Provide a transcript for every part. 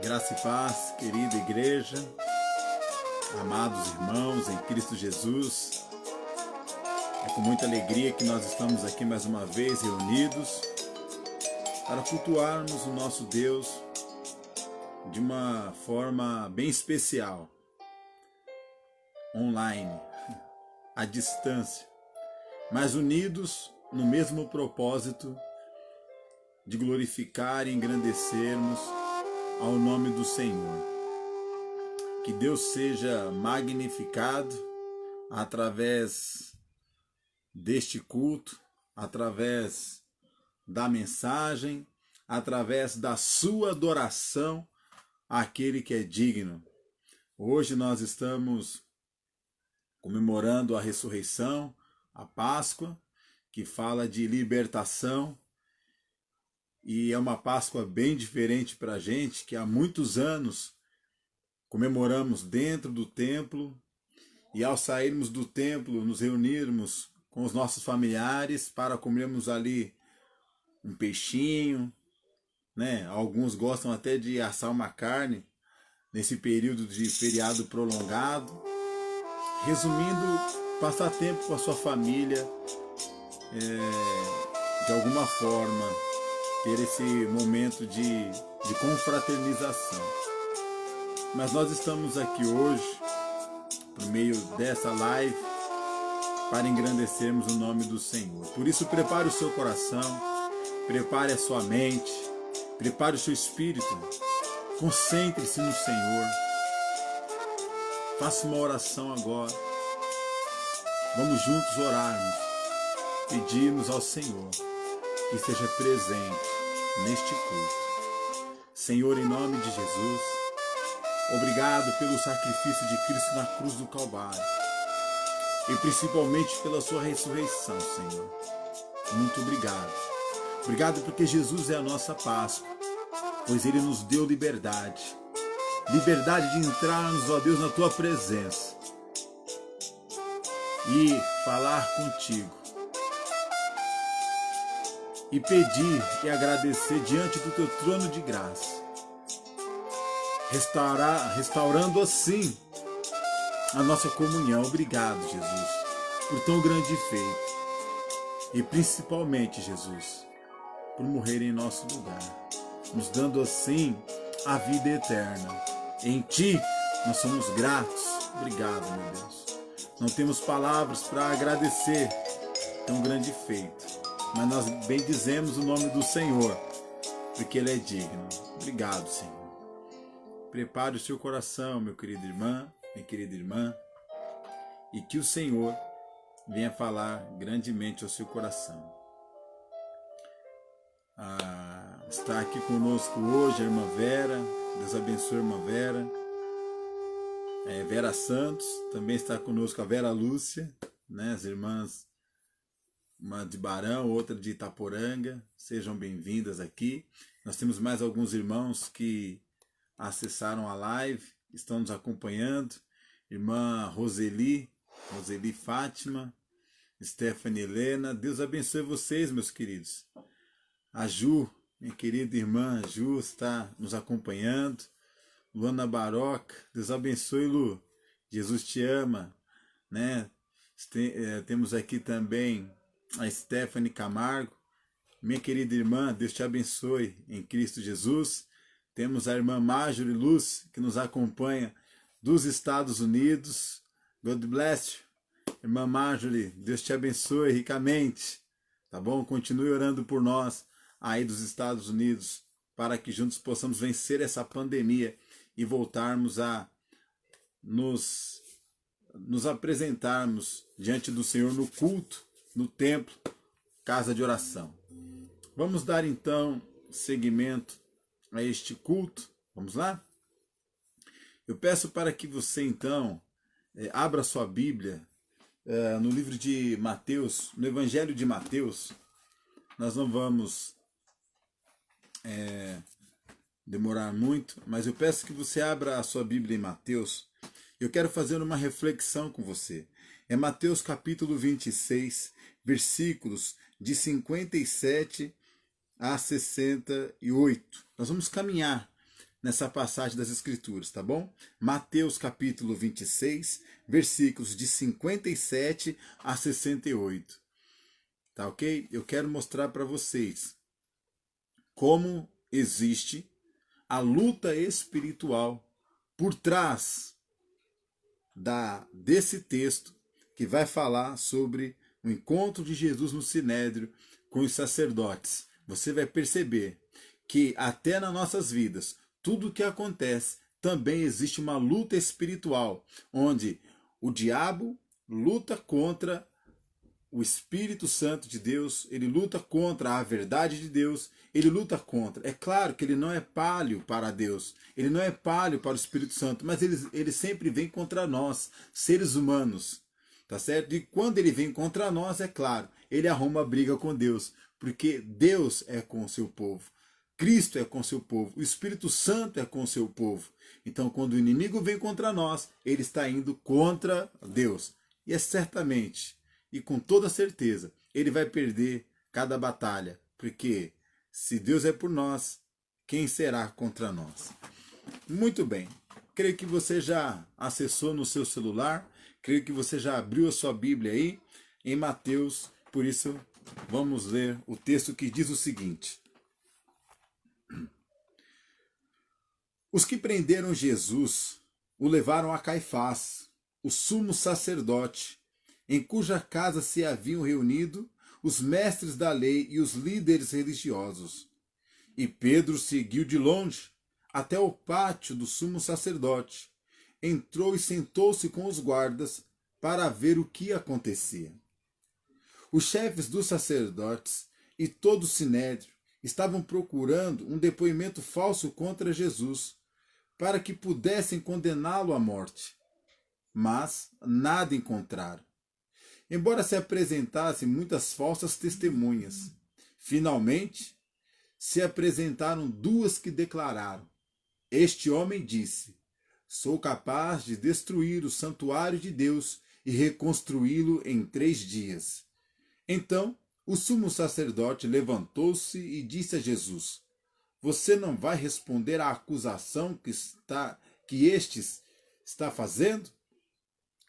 Graça e paz, querida igreja, amados irmãos em Cristo Jesus. É com muita alegria que nós estamos aqui mais uma vez reunidos para cultuarmos o nosso Deus de uma forma bem especial, online, à distância, mas unidos no mesmo propósito de glorificar e engrandecermos ao nome do Senhor. Que Deus seja magnificado através deste culto, através da mensagem, através da sua adoração àquele que é digno. Hoje nós estamos comemorando a ressurreição, a Páscoa, que fala de libertação. E é uma Páscoa bem diferente para a gente, que há muitos anos comemoramos dentro do templo, e ao sairmos do templo, nos reunirmos com os nossos familiares para comermos ali um peixinho, né? Alguns gostam até de assar uma carne nesse período de feriado prolongado. Resumindo, passar tempo com a sua família, de alguma forma, ter esse momento de confraternização. Mas nós estamos aqui hoje, por meio dessa live, para engrandecermos o nome do Senhor. Por isso, prepare o seu coração, prepare a sua mente, prepare o seu espírito, concentre-se no Senhor. Faça uma oração agora. Vamos juntos orarmos, pedirmos ao Senhor que esteja presente neste culto. Senhor, em nome de Jesus, obrigado pelo sacrifício de Cristo na cruz do Calvário e principalmente pela sua ressurreição, Senhor. Muito obrigado. Obrigado porque Jesus é a nossa Páscoa, pois Ele nos deu liberdade. Liberdade de entrarmos, ó Deus, na Tua presença e falar contigo. E pedir e agradecer diante do Teu trono de graça, restaurando assim a nossa comunhão. Obrigado, Jesus, por tão grande feito, e principalmente, Jesus, por morrer em nosso lugar, nos dando assim a vida eterna. Em Ti nós somos gratos. Obrigado, meu Deus. Não temos palavras para agradecer tão grande feito, mas nós bendizemos o nome do Senhor, porque Ele é digno. Obrigado, Senhor. Prepare o seu coração, meu querido irmão, minha querida irmã, e que o Senhor venha falar grandemente ao seu coração. Está aqui conosco hoje a irmã Vera. Deus abençoe a irmã Vera. Vera Santos, também está conosco a Vera Lúcia, né? As irmãs uma de Barão, outra de Itaporanga. Sejam bem-vindas aqui. Nós temos mais alguns irmãos que acessaram a live, estão nos acompanhando. Irmã Roseli Fátima, Stephanie Helena. Deus abençoe vocês, meus queridos. A Ju, minha querida irmã Ju, está nos acompanhando. Luana Baroca, Deus abençoe, Lu. Jesus te ama, né? Temos aqui também a Stephanie Camargo. Minha querida irmã, Deus te abençoe em Cristo Jesus. Temos a irmã Marjorie Luz, que nos acompanha dos Estados Unidos. God bless you. Irmã Marjorie, Deus te abençoe ricamente. Tá bom? Continue orando por nós aí dos Estados Unidos, para que juntos possamos vencer essa pandemia e voltarmos a nos apresentarmos diante do Senhor no culto, no templo, casa de oração. Vamos dar então seguimento a este culto. Vamos lá? Eu peço para que você então abra sua Bíblia no livro de Mateus, no Evangelho de Mateus. Nós não vamos demorar muito, mas eu peço que você abra a sua Bíblia em Mateus. Eu quero fazer uma reflexão com você. É Mateus capítulo 26, versículos de 57 a 68. Nós vamos caminhar nessa passagem das Escrituras, tá bom? Mateus capítulo 26, versículos de 57 a 68. Tá ok? Eu quero mostrar para vocês como existe a luta espiritual por trás desse texto que vai falar sobre o encontro de Jesus no Sinédrio com os sacerdotes. Você vai perceber que até nas nossas vidas, tudo o que acontece, também existe uma luta espiritual, onde o diabo luta contra o Espírito Santo de Deus, ele luta contra a verdade de Deus, ele luta contra. É claro que ele não é pálio para Deus, ele não é pálio para o Espírito Santo, mas ele sempre vem contra nós, seres humanos, tá certo? E quando ele vem contra nós, é claro, ele arruma briga com Deus, porque Deus é com o seu povo, Cristo é com o seu povo, o Espírito Santo é com o seu povo. Então, quando o inimigo vem contra nós, ele está indo contra Deus. E é certamente, e com toda certeza, ele vai perder cada batalha, porque se Deus é por nós, quem será contra nós? Muito bem, creio que você já acessou no seu celular, creio que você já abriu a sua Bíblia aí, em Mateus, por isso vamos ler o texto que diz o seguinte: Os que prenderam Jesus o levaram a Caifás, o sumo sacerdote, em cuja casa se haviam reunido os mestres da lei e os líderes religiosos. E Pedro seguiu de longe até o pátio do sumo sacerdote. Entrou e sentou-se com os guardas para ver o que acontecia. Os chefes dos sacerdotes e todo o sinédrio estavam procurando um depoimento falso contra Jesus, para que pudessem condená-lo à morte. Mas nada encontraram. Embora se apresentassem muitas falsas testemunhas, finalmente se apresentaram duas que declararam: Este homem disse: Sou capaz de destruir o santuário de Deus e reconstruí-lo em 3 dias. Então o sumo sacerdote levantou-se e disse a Jesus: Você não vai responder à acusação que estes está fazendo?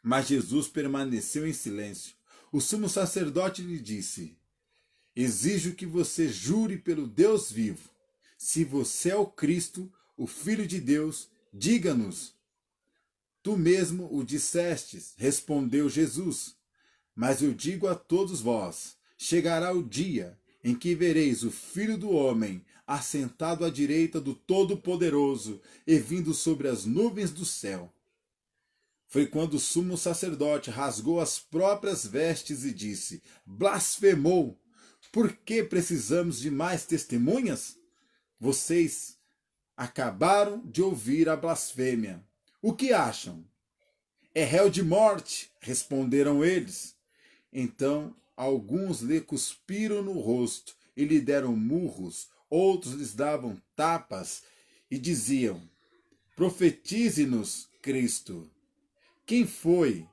Mas Jesus permaneceu em silêncio. O sumo sacerdote lhe disse: Exijo que você jure pelo Deus vivo. Se você é o Cristo, o Filho de Deus, diga-nos. Tu mesmo o dissestes, respondeu Jesus. Mas eu digo a todos vós: chegará o dia em que vereis o Filho do Homem assentado à direita do Todo-Poderoso e vindo sobre as nuvens do céu. Foi quando o sumo sacerdote rasgou as próprias vestes e disse: Blasfemou! Por que precisamos de mais testemunhas? Vocês acabaram de ouvir a blasfêmia. O que acham? É réu de morte, responderam eles. Então alguns lhe cuspiram no rosto e lhe deram murros, outros lhes davam tapas e diziam: profetize-nos, Cristo. Quem foi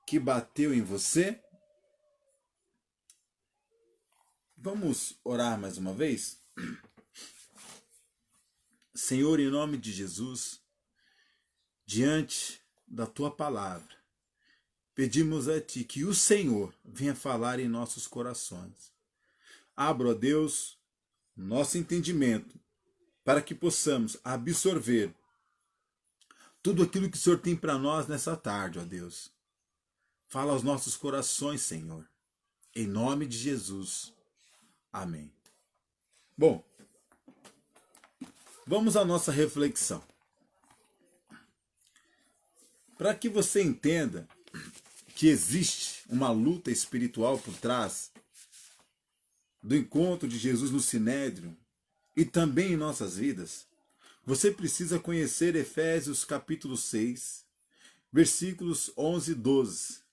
que bateu em você? Vamos orar mais uma vez? Senhor, em nome de Jesus, diante da tua palavra, pedimos a ti que o Senhor venha falar em nossos corações. Abra, ó Deus, nosso entendimento para que possamos absorver tudo aquilo que o Senhor tem para nós nessa tarde, ó Deus. Fala aos nossos corações, Senhor. Em nome de Jesus. Amém. Bom, vamos à nossa reflexão. Para que você entenda que existe uma luta espiritual por trás do encontro de Jesus no Sinédrio e também em nossas vidas, você precisa conhecer Efésios capítulo 6, versículos 11 e 12.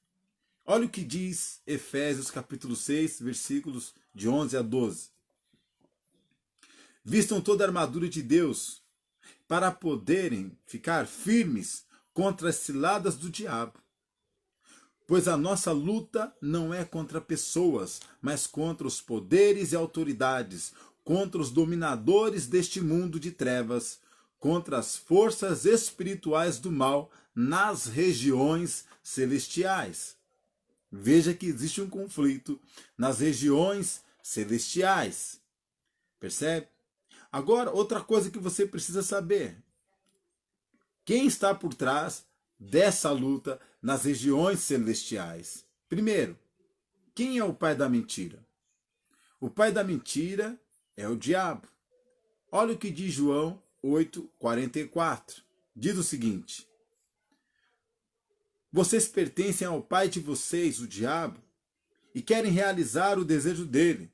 Olha o que diz Efésios capítulo 6, versículos de 11 a 12. Vistam toda a armadura de Deus para poderem ficar firmes contra as ciladas do diabo. Pois a nossa luta não é contra pessoas, mas contra os poderes e autoridades, contra os dominadores deste mundo de trevas, contra as forças espirituais do mal nas regiões celestiais. Veja que existe um conflito nas regiões celestiais. Percebe? Agora, outra coisa que você precisa saber. Quem está por trás dessa luta nas regiões celestiais? Primeiro, quem é o pai da mentira? O pai da mentira é o diabo. Olha o que diz João 8:44. Diz o seguinte: vocês pertencem ao pai de vocês, o diabo, e querem realizar o desejo dele.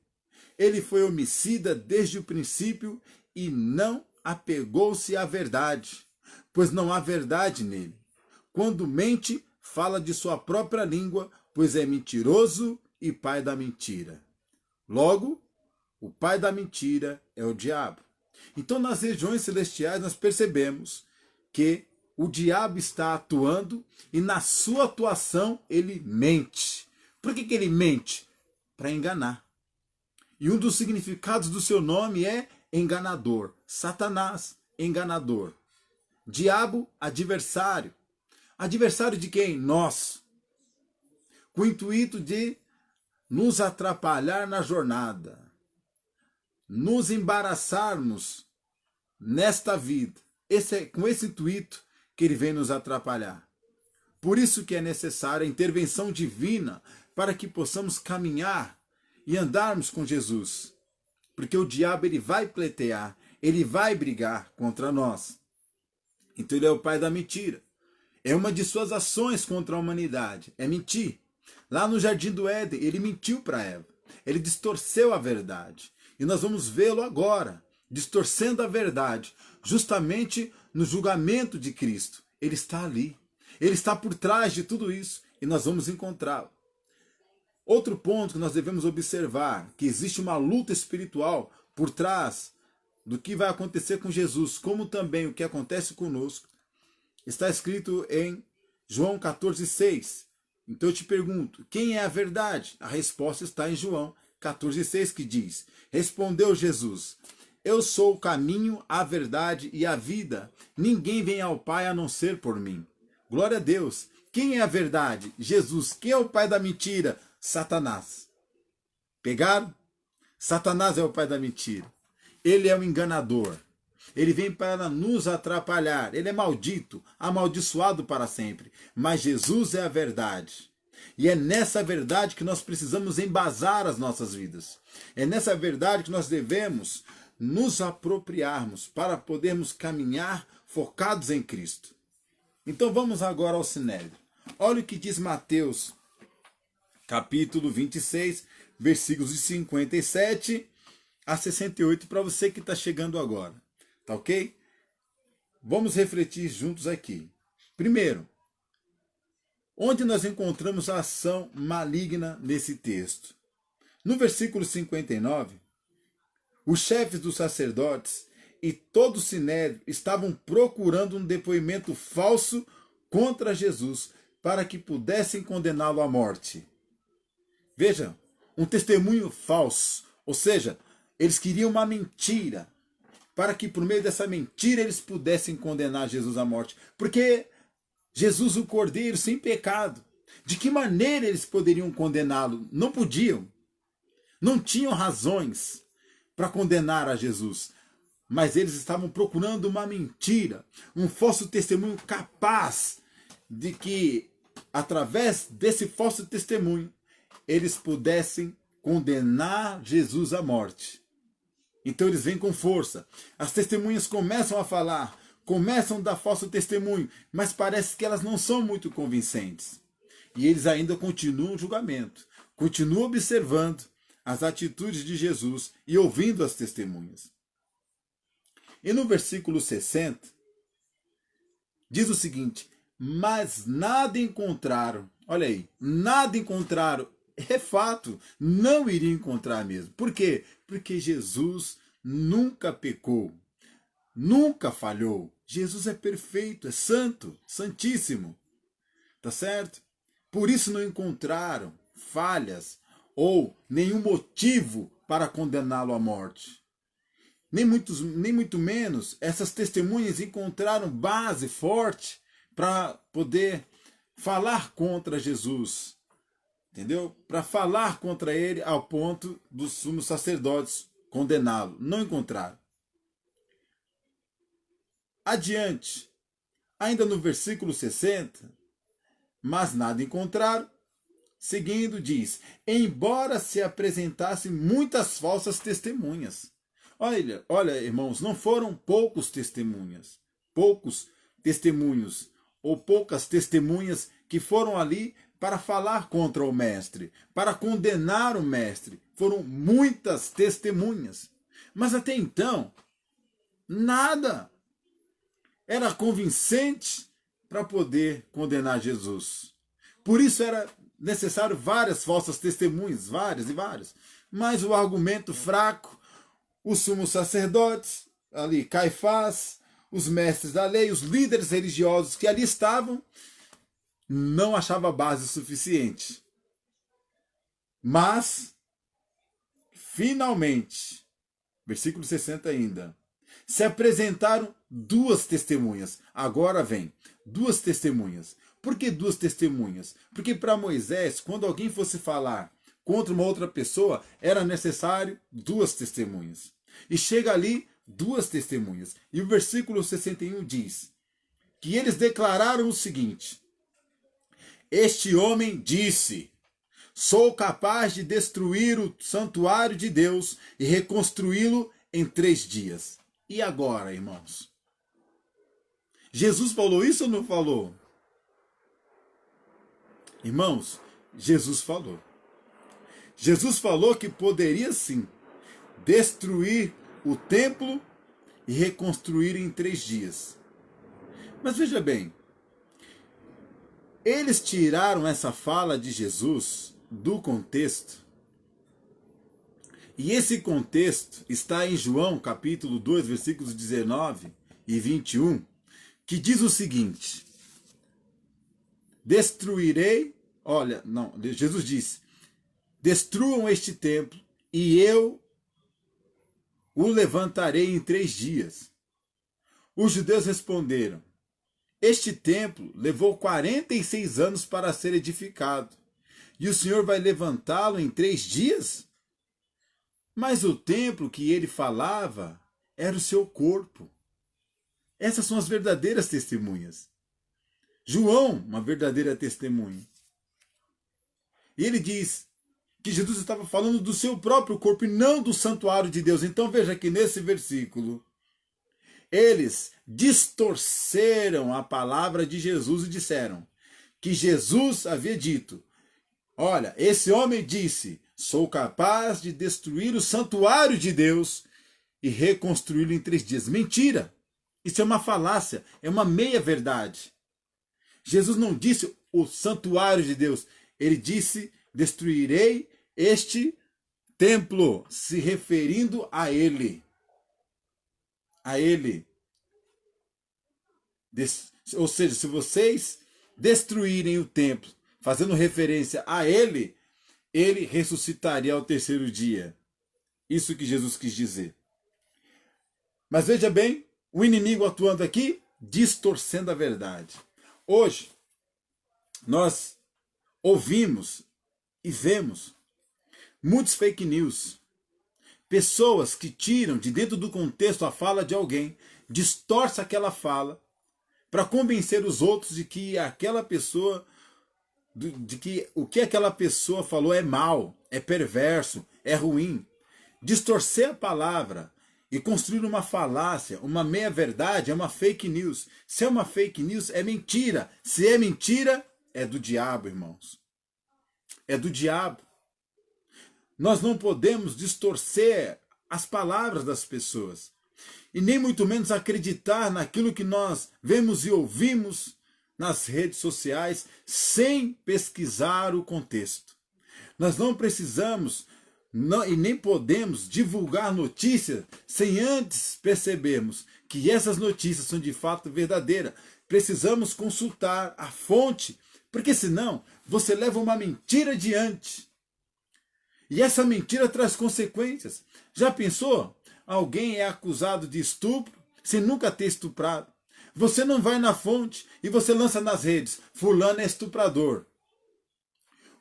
Ele foi homicida desde o princípio e não apegou-se à verdade, pois não há verdade nele. Quando mente, fala de sua própria língua, pois é mentiroso e pai da mentira. Logo, o pai da mentira é o diabo. Então, nas regiões celestiais, nós percebemos que o diabo está atuando e na sua atuação ele mente. Por que ele mente? Para enganar. E um dos significados do seu nome é enganador. Satanás, enganador. Diabo, adversário. Adversário de quem? Nós. Com o intuito de nos atrapalhar na jornada, nos embaraçarmos nesta vida. Com esse intuito que ele vem nos atrapalhar. Por isso que é necessária a intervenção divina para que possamos caminhar e andarmos com Jesus. Porque o diabo ele vai pleitear, ele vai brigar contra nós. Então ele é o pai da mentira. É uma de suas ações contra a humanidade, é mentir. Lá no Jardim do Éden, ele mentiu para Eva. Ele distorceu a verdade. E nós vamos vê-lo agora, distorcendo a verdade, justamente no julgamento de Cristo. Ele está ali. Ele está por trás de tudo isso e nós vamos encontrá-lo. Outro ponto que nós devemos observar, que existe uma luta espiritual por trás do que vai acontecer com Jesus, como também o que acontece conosco, está escrito em João 14,6. Então eu te pergunto, quem é a verdade? A resposta está em João 14,6, que diz: respondeu Jesus: eu sou o caminho, a verdade e a vida. Ninguém vem ao Pai a não ser por mim. Glória a Deus. Quem é a verdade? Jesus. Quem é o pai da mentira? Satanás. Pegaram? Satanás é o pai da mentira. Ele é o enganador. Ele vem para nos atrapalhar. Ele é maldito, amaldiçoado para sempre. Mas Jesus é a verdade. E é nessa verdade que nós precisamos embasar as nossas vidas. É nessa verdade que nós devemos nos apropriarmos para podermos caminhar focados em Cristo. Então vamos agora ao Sinédrio. Olha o que diz Mateus, capítulo 26, versículos de 57 a 68, para você que está chegando agora. Tá ok? Vamos refletir juntos aqui. Primeiro, onde nós encontramos a ação maligna nesse texto? No versículo 59, os chefes dos sacerdotes e todo o sinédrio estavam procurando um depoimento falso contra Jesus para que pudessem condená-lo à morte. Veja, um testemunho falso, ou seja, eles queriam uma mentira, para que por meio dessa mentira eles pudessem condenar Jesus à morte. Porque Jesus, o Cordeiro, sem pecado, de que maneira eles poderiam condená-lo? Não podiam. Não tinham razões para condenar a Jesus. Mas eles estavam procurando uma mentira, um falso testemunho capaz de que, através desse falso testemunho, eles pudessem condenar Jesus à morte. Então eles vêm com força. As testemunhas começam a falar, começam a dar falso testemunho, mas parece que elas não são muito convincentes. E eles ainda continuam o julgamento, continuam observando as atitudes de Jesus e ouvindo as testemunhas. E no versículo 60, diz o seguinte: mas nada encontraram. Olha aí, nada encontraram. É fato, não iriam encontrar mesmo. Por quê? Porque Jesus nunca pecou, nunca falhou. Jesus é perfeito, é santo, santíssimo. Tá certo? Por isso não encontraram falhas ou nenhum motivo para condená-lo à morte. Nem muito menos essas testemunhas encontraram base forte para poder falar contra Jesus. Entendeu? Para falar contra ele ao ponto dos sumos sacerdotes condená-lo. Não encontraram. Adiante, ainda no versículo 60, mas nada encontraram. Seguindo, diz: embora se apresentassem muitas falsas testemunhas. Olha, irmãos, não foram poucos testemunhas, poucos testemunhos ou poucas testemunhas que foram ali para falar contra o mestre, para condenar o mestre. Foram muitas testemunhas. Mas até então, nada era convincente para poder condenar Jesus. Por isso era necessário várias falsas testemunhas, várias e várias. Mas o argumento fraco, os sumos sacerdotes, ali Caifás, os mestres da lei, os líderes religiosos que ali estavam, não achava base suficiente. Mas, finalmente, versículo 60 ainda, se apresentaram duas testemunhas. Agora vem, duas testemunhas. Por que duas testemunhas? Porque para Moisés, quando alguém fosse falar contra uma outra pessoa, era necessário duas testemunhas. E chega ali duas testemunhas. E o versículo 61 diz que eles declararam o seguinte: este homem disse: sou capaz de destruir o santuário de Deus e reconstruí-lo em 3 dias. E agora, irmãos? Jesus falou isso ou não falou? Irmãos, Jesus falou. Jesus falou que poderia sim destruir o templo e reconstruir em 3 dias. Mas veja bem, eles tiraram essa fala de Jesus do contexto. E esse contexto está em João capítulo 2, versículos 19 e 21, que diz o seguinte: destruirei, Jesus disse: destruam este templo e eu o levantarei em 3 dias. Os judeus responderam: este templo levou 46 anos para ser edificado, e o Senhor vai levantá-lo em 3 dias? Mas o templo que ele falava era o seu corpo. Essas são as verdadeiras testemunhas. João, uma verdadeira testemunha. E ele diz que Jesus estava falando do seu próprio corpo e não do santuário de Deus. Então veja que nesse versículo, eles distorceram a palavra de Jesus e disseram que Jesus havia dito: olha, esse homem disse: sou capaz de destruir o santuário de Deus e reconstruí-lo em 3 dias. Mentira! Isso é uma falácia, é uma meia-verdade. Jesus não disse o santuário de Deus, ele disse: destruirei este templo, se referindo a ele. A ele. Ou seja, se vocês destruírem o templo, fazendo referência a ele, ele ressuscitaria ao terceiro dia. Isso que Jesus quis dizer. Mas veja bem, o inimigo atuando aqui, distorcendo a verdade. Hoje, nós ouvimos e vemos muitos fake news. Pessoas que tiram de dentro do contexto a fala de alguém, distorcem aquela fala para convencer os outros de que aquela pessoa, de que o que aquela pessoa falou é mal, é perverso, é ruim. Distorcer a palavra e construir uma falácia, uma meia-verdade, é uma fake news. Se é uma fake news, é mentira. Se é mentira, é do diabo, irmãos. É do diabo. Nós não podemos distorcer as palavras das pessoas. E nem muito menos acreditar naquilo que nós vemos e ouvimos nas redes sociais sem pesquisar o contexto. Nós não precisamos e nem podemos divulgar notícias sem antes percebermos que essas notícias são de fato verdadeiras. Precisamos consultar a fonte, porque senão você leva uma mentira adiante. E essa mentira traz consequências. Já pensou? Alguém é acusado de estupro sem nunca ter estuprado. Você não vai na fonte e você lança nas redes: fulano é estuprador.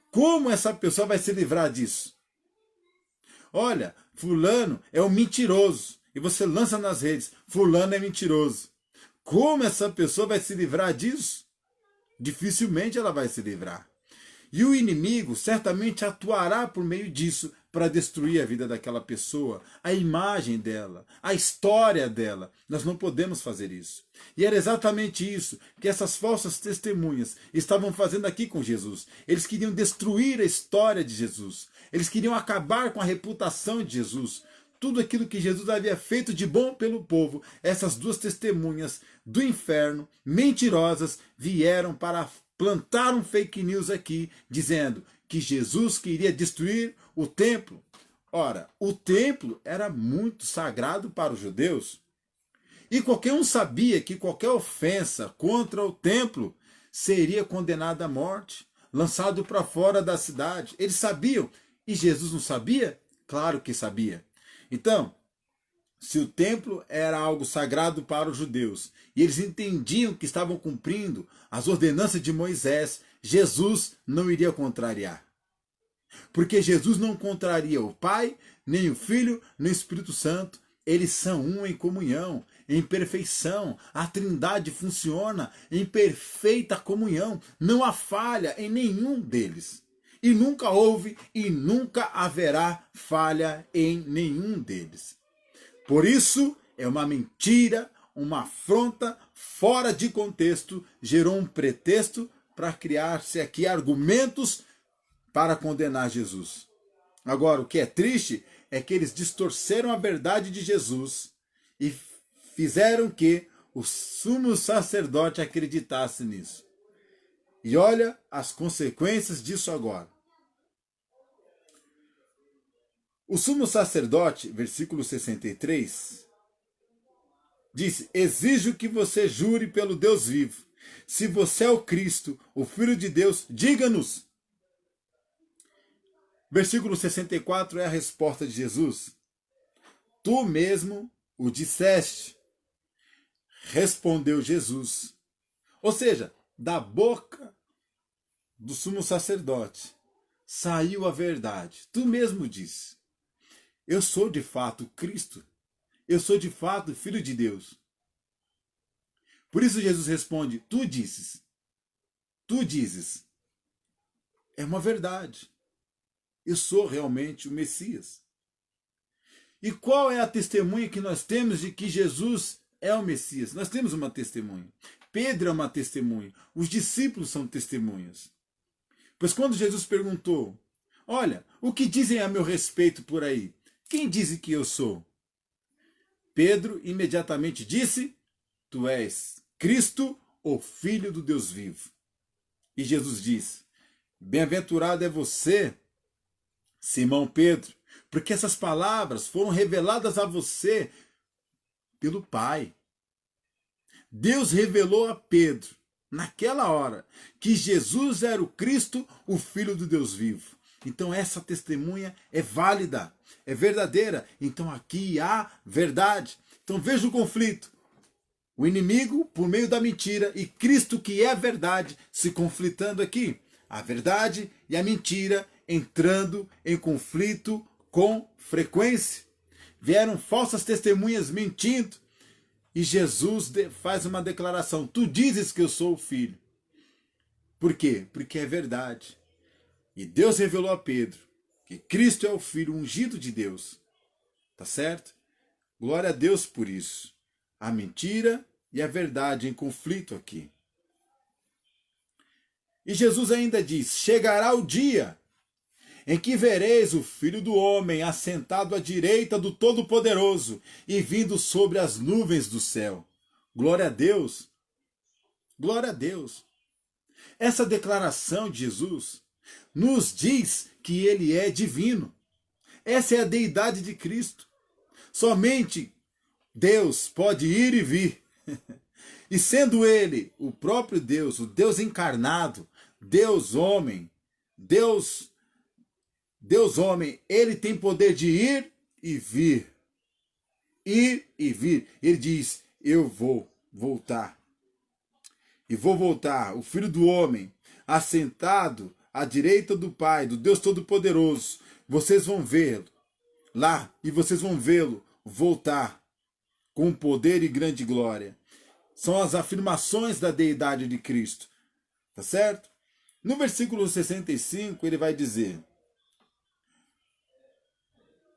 Como essa pessoa vai se livrar disso? Olha, fulano é um mentiroso. E você lança nas redes: fulano é mentiroso. Como essa pessoa vai se livrar disso? Dificilmente ela vai se livrar. E o inimigo certamente atuará por meio disso para destruir a vida daquela pessoa, a imagem dela, a história dela. Nós não podemos fazer isso. E era exatamente isso que essas falsas testemunhas estavam fazendo aqui com Jesus. Eles queriam destruir a história de Jesus. Eles queriam acabar com a reputação de Jesus. Tudo aquilo que Jesus havia feito de bom pelo povo, essas duas testemunhas do inferno, mentirosas, vieram para plantar um fake news aqui, dizendo que Jesus queria destruir o templo. Ora, o templo era muito sagrado para os judeus. E qualquer um sabia que qualquer ofensa contra o templo seria condenada à morte, lançado para fora da cidade. Eles sabiam. E Jesus não sabia? Claro que sabia. Então, se o templo era algo sagrado para os judeus e eles entendiam que estavam cumprindo as ordenanças de Moisés, Jesus não iria contrariar. Porque Jesus não contraria o Pai, nem o Filho, nem o Espírito Santo. Eles são um em comunhão, em perfeição. A Trindade funciona em perfeita comunhão. Não há falha em nenhum deles. E nunca houve e nunca haverá falha em nenhum deles. Por isso, é uma mentira, uma afronta fora de contexto, gerou um pretexto para criar-se aqui argumentos para condenar Jesus. Agora, o que é triste é que eles distorceram a verdade de Jesus e fizeram que o sumo sacerdote acreditasse nisso. E olha as consequências disso agora. O sumo sacerdote, versículo 63, disse: exijo que você jure pelo Deus vivo. Se você é o Cristo, o Filho de Deus, diga-nos. Versículo 64 é a resposta de Jesus. Tu mesmo o disseste. Respondeu Jesus. Ou seja, da boca do sumo sacerdote saiu a verdade. Tu mesmo disse. Eu sou de fato Cristo. Eu sou de fato Filho de Deus. Por isso Jesus responde: tu disses. Tu dizes. É uma verdade. Eu sou realmente o Messias. E qual é a testemunha que nós temos de que Jesus é o Messias? Nós temos uma testemunha. Pedro é uma testemunha. Os discípulos são testemunhas. Pois quando Jesus perguntou: olha, o que dizem a meu respeito por aí? Quem diz que eu sou? Pedro imediatamente disse: tu és Cristo, o Filho do Deus vivo. E Jesus disse: bem-aventurado é você, Simão Pedro, Porque essas palavras foram reveladas a você pelo Pai. Deus revelou a Pedro, naquela hora, que Jesus era o Cristo, o Filho do Deus vivo. Então essa testemunha é válida, é verdadeira. Então aqui há verdade. Então veja o conflito. O inimigo por meio da mentira e Cristo, que é a verdade, se conflitando aqui. A verdade e a mentira entrando em conflito com frequência. Vieram falsas testemunhas mentindo. E Jesus faz uma declaração: tu dizes que eu sou o Filho. Por quê? Porque é verdade. E Deus revelou a Pedro que Cristo é o Filho ungido de Deus. Tá certo? Glória a Deus por isso. A mentira e a verdade em conflito aqui. E Jesus ainda diz: chegará o dia em que vereis o Filho do Homem assentado à direita do Todo-Poderoso e vindo sobre as nuvens do céu. Glória a Deus! Glória a Deus! Essa declaração de Jesus nos diz que ele é divino. Essa é a deidade de Cristo. Somente Deus pode ir e vir. E sendo ele o próprio Deus, o Deus encarnado, Deus homem, Deus homem, ele tem poder de ir e vir. Ir e vir. Ele diz: eu vou voltar. E vou voltar, o Filho do Homem, assentado à direita do Pai, do Deus Todo-Poderoso. Vocês vão vê-lo lá e vocês vão vê-lo voltar com poder e grande glória. São as afirmações da deidade de Cristo. Tá certo? No versículo 65 ele vai dizer: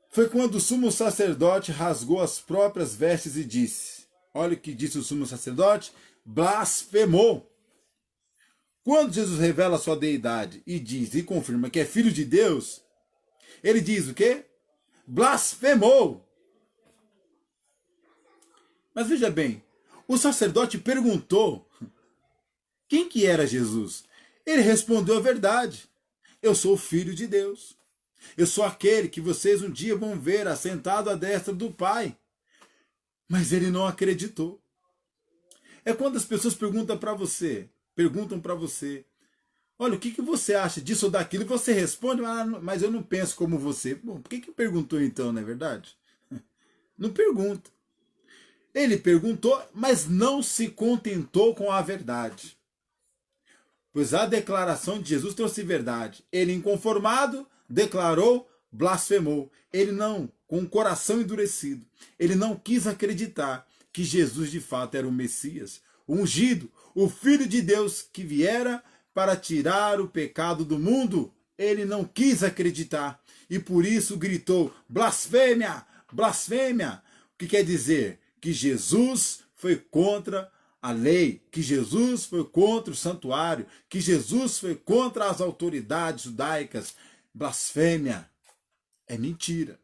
foi quando o sumo sacerdote rasgou as próprias vestes e disse, olha o que disse o sumo sacerdote, blasfemou. Quando Jesus revela a sua deidade e diz e confirma que é filho de Deus, ele diz o quê? Blasfemou. Mas veja bem, o sacerdote perguntou quem que era Jesus. Ele respondeu a verdade. Eu sou o Filho de Deus. Eu sou aquele que vocês um dia vão ver assentado à destra do Pai. Mas ele não acreditou. É quando as pessoas perguntam para você, olha, o que você acha disso ou daquilo? E você responde, mas eu não penso como você. Bom, por que perguntou então, não é verdade? Não pergunta. Ele perguntou, mas não se contentou com a verdade. Pois a declaração de Jesus trouxe verdade. Ele, inconformado, declarou, blasfemou. Ele não, com o coração endurecido, ele não quis acreditar que Jesus de fato era o Messias, o ungido, o Filho de Deus que viera para tirar o pecado do mundo. Ele não quis acreditar e por isso gritou, blasfêmia, blasfêmia. O que quer dizer? Que Jesus foi contra a lei, que Jesus foi contra o santuário, que Jesus foi contra as autoridades judaicas. Blasfêmia é mentira,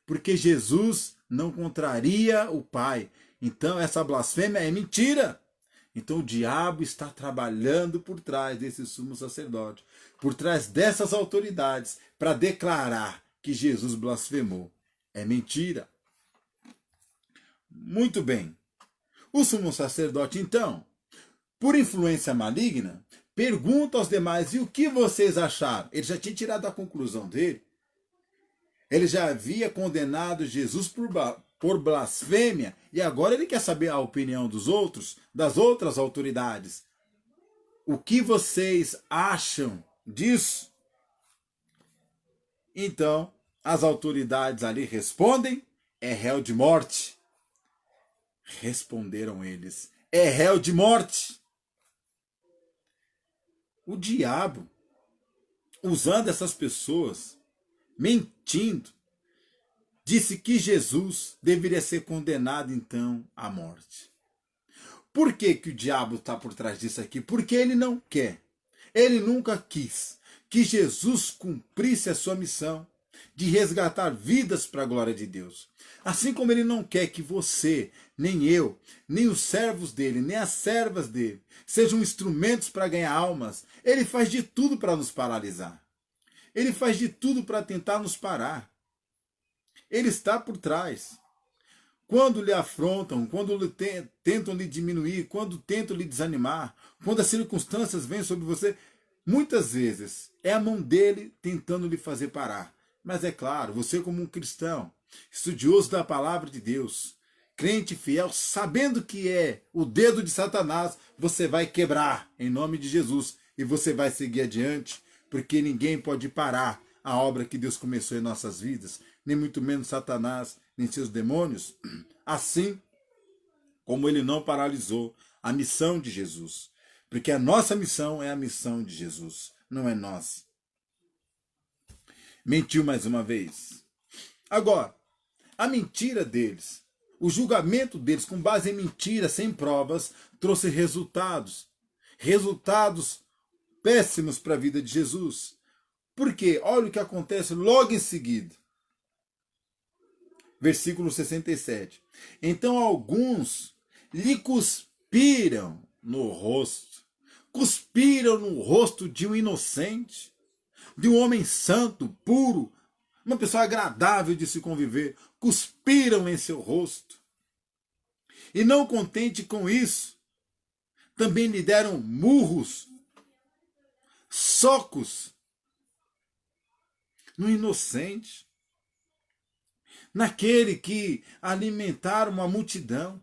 porque Jesus não contraria o Pai. Então essa blasfêmia é mentira. Então o diabo está trabalhando por trás desse sumo sacerdote, por trás dessas autoridades, para declarar que Jesus blasfemou. É mentira. Muito bem. O sumo sacerdote, então, por influência maligna, pergunta aos demais, e o que vocês acharam? Ele já tinha tirado a conclusão dele. Ele já havia condenado Jesus por blasfêmia, e agora ele quer saber a opinião dos outros, das outras autoridades. O que vocês acham disso? Então, as autoridades ali respondem, é réu de morte. Responderam eles, é réu de morte. O diabo, usando essas pessoas, mentindo, disse que Jesus deveria ser condenado então à morte. Por que que o diabo está por trás disso aqui? Porque ele não quer, ele nunca quis que Jesus cumprisse a sua missão de resgatar vidas para a glória de Deus. Assim como ele não quer que você, nem eu, nem os servos dele, nem as servas dele, sejam instrumentos para ganhar almas, ele faz de tudo para nos paralisar. Ele faz de tudo para tentar nos parar. Ele está por trás. Quando lhe afrontam, quando tentam lhe diminuir, quando tentam lhe desanimar, quando as circunstâncias vêm sobre você, muitas vezes é a mão dele tentando lhe fazer parar. Mas é claro, você como um cristão, estudioso da palavra de Deus, crente fiel, sabendo que é o dedo de Satanás, você vai quebrar em nome de Jesus e você vai seguir adiante, porque ninguém pode parar a obra que Deus começou em nossas vidas, nem muito menos Satanás, nem seus demônios, assim como ele não paralisou a missão de Jesus. Porque a nossa missão é a missão de Jesus, não é nossa. Mentiu mais uma vez. Agora, a mentira deles, o julgamento deles com base em mentiras, sem provas, trouxe resultados. Resultados péssimos para a vida de Jesus. Porque olha o que acontece logo em seguida. Versículo 67. Então alguns lhe cuspiram no rosto. Cuspiram no rosto de um inocente, de um homem santo, puro, uma pessoa agradável de se conviver. Cuspiram em seu rosto. E não contente com isso, também lhe deram murros, socos no inocente, naquele que alimentaram uma multidão,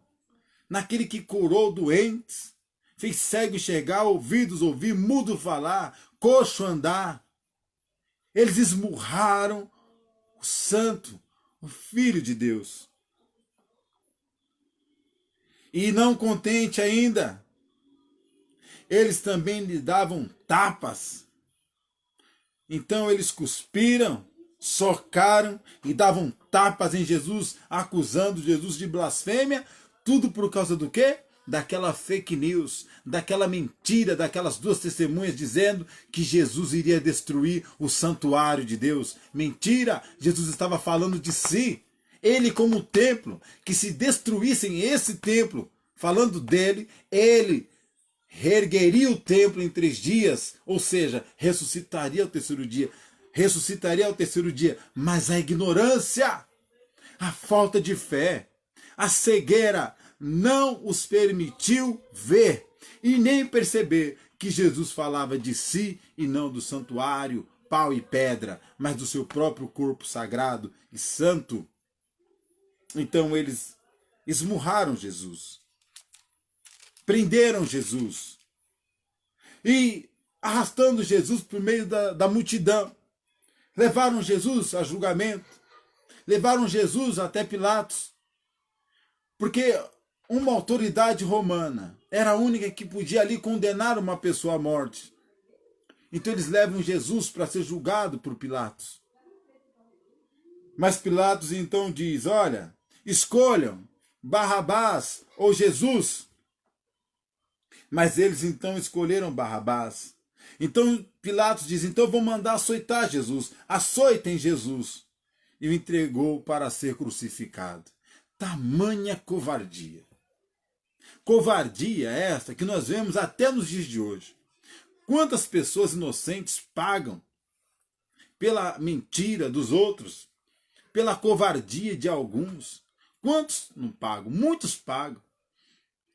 naquele que curou doentes, fez cego enxergar, ouvidos ouvir, mudo falar, coxo andar. Eles esmurraram o santo, o Filho de Deus. E não contente ainda, eles também lhe davam tapas. Então eles cuspiram, socaram e davam tapas em Jesus, acusando Jesus de blasfêmia. Tudo por causa do quê? Daquela fake news, daquela mentira, daquelas duas testemunhas dizendo que Jesus iria destruir o santuário de Deus. Mentira! Jesus estava falando de si. Ele como templo, que se destruíssem esse templo, falando dele, ele reergueria o templo em 3 dias, ou seja, ressuscitaria ao terceiro dia. Ressuscitaria ao terceiro dia. Mas a ignorância, a falta de fé, a cegueira não os permitiu ver e nem perceber que Jesus falava de si e não do santuário, pau e pedra, mas do seu próprio corpo sagrado e santo. Então eles esmurraram Jesus, prenderam Jesus e arrastando Jesus por meio da multidão, levaram Jesus a julgamento, levaram Jesus até Pilatos, porque uma autoridade romana era a única que podia ali condenar uma pessoa à morte. Então eles levam Jesus para ser julgado por Pilatos. Mas Pilatos então diz, olha, escolham Barrabás ou Jesus. Mas eles então escolheram Barrabás. Então Pilatos diz, então vou mandar açoitar Jesus. Açoitem Jesus. E o entregou para ser crucificado. Tamanha covardia. Covardia esta que nós vemos até nos dias de hoje. Quantas pessoas inocentes pagam pela mentira dos outros, pela covardia de alguns? Quantos não pagam? Muitos pagam.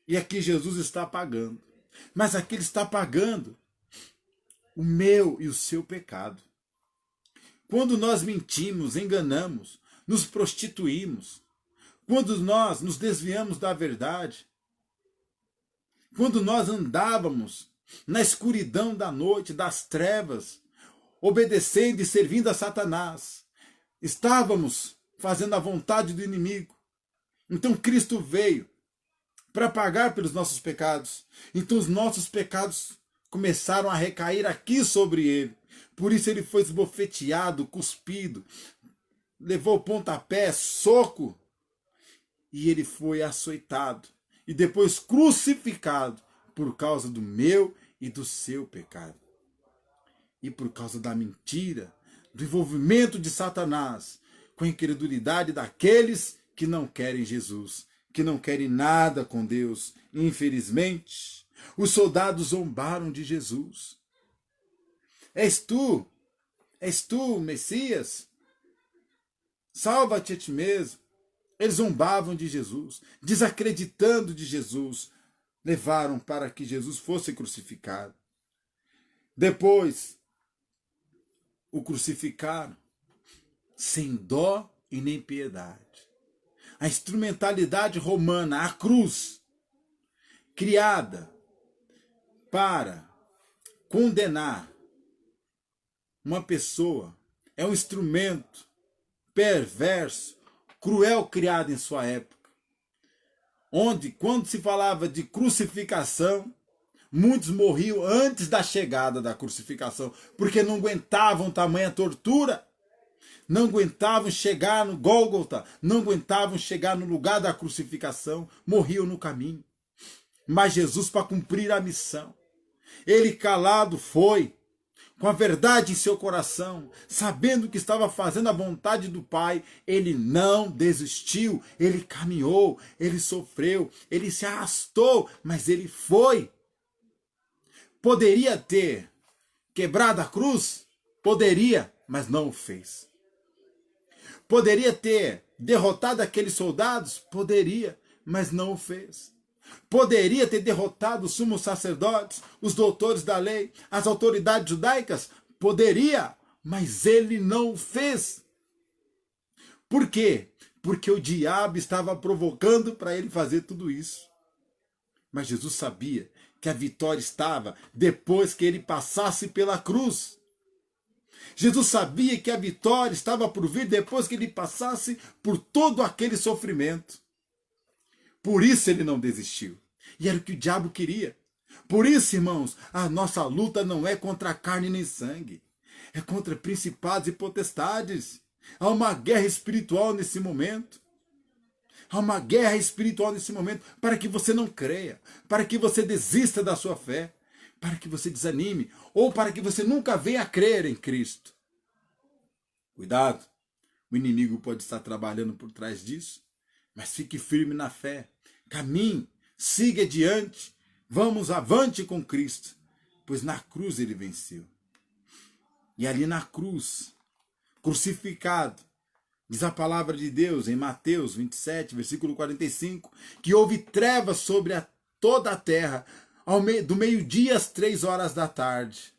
E aqui Jesus está pagando. Mas aqui ele está pagando o meu e o seu pecado. Quando nós mentimos, enganamos, nos prostituímos, quando nós nos desviamos da verdade, quando nós andávamos na escuridão da noite, das trevas, obedecendo e servindo a Satanás, estávamos fazendo a vontade do inimigo. Então Cristo veio para pagar pelos nossos pecados. Então os nossos pecados começaram a recair aqui sobre ele. Por isso ele foi esbofeteado, cuspido, levou pontapé, soco, e ele foi açoitado e depois crucificado por causa do meu e do seu pecado. E por causa da mentira, do envolvimento de Satanás com a incredulidade daqueles que não querem Jesus, que não querem nada com Deus. Infelizmente, os soldados zombaram de Jesus. És tu, Messias? salva-te a ti mesmo. Eles zombavam de Jesus, desacreditando de Jesus, levaram para que Jesus fosse crucificado. Depois, o crucificaram sem dó e nem piedade. A instrumentalidade romana, a cruz, criada para condenar uma pessoa, é um instrumento perverso, cruel, criado em sua época, onde, quando se falava de crucificação, muitos morriam antes da chegada da crucificação, porque não aguentavam tamanha tortura, não aguentavam chegar no Gólgota, não aguentavam chegar no lugar da crucificação, morriam no caminho. Mas Jesus, para cumprir a missão, ele calado foi, com a verdade em seu coração, sabendo que estava fazendo a vontade do Pai, ele não desistiu, ele caminhou, ele sofreu, ele se arrastou, mas ele foi. Poderia ter quebrado a cruz? Poderia, mas não o fez. Poderia ter derrotado aqueles soldados? Poderia, mas não o fez. Poderia ter derrotado os sumos sacerdotes, os doutores da lei, as autoridades judaicas? Poderia, mas ele não o fez. Por quê? Porque o diabo estava provocando para ele fazer tudo isso. Mas Jesus sabia que a vitória estava depois que ele passasse pela cruz. Jesus sabia que a vitória estava por vir depois que ele passasse por todo aquele sofrimento. Por isso ele não desistiu. E era o que o diabo queria. Por isso, irmãos, a nossa luta não é contra carne nem sangue. É contra principados e potestades. Há uma guerra espiritual nesse momento. Há uma guerra espiritual nesse momento para que você não creia, para que você desista da sua fé, para que você desanime, ou para que você nunca venha a crer em Cristo. Cuidado, o inimigo pode estar trabalhando por trás disso, mas fique firme na fé, caminhe, siga adiante, vamos avante com Cristo, pois na cruz ele venceu. E ali na cruz, crucificado, diz a palavra de Deus em Mateus 27, versículo 45, que houve trevas sobre toda a terra, do meio-dia às 3 horas da tarde.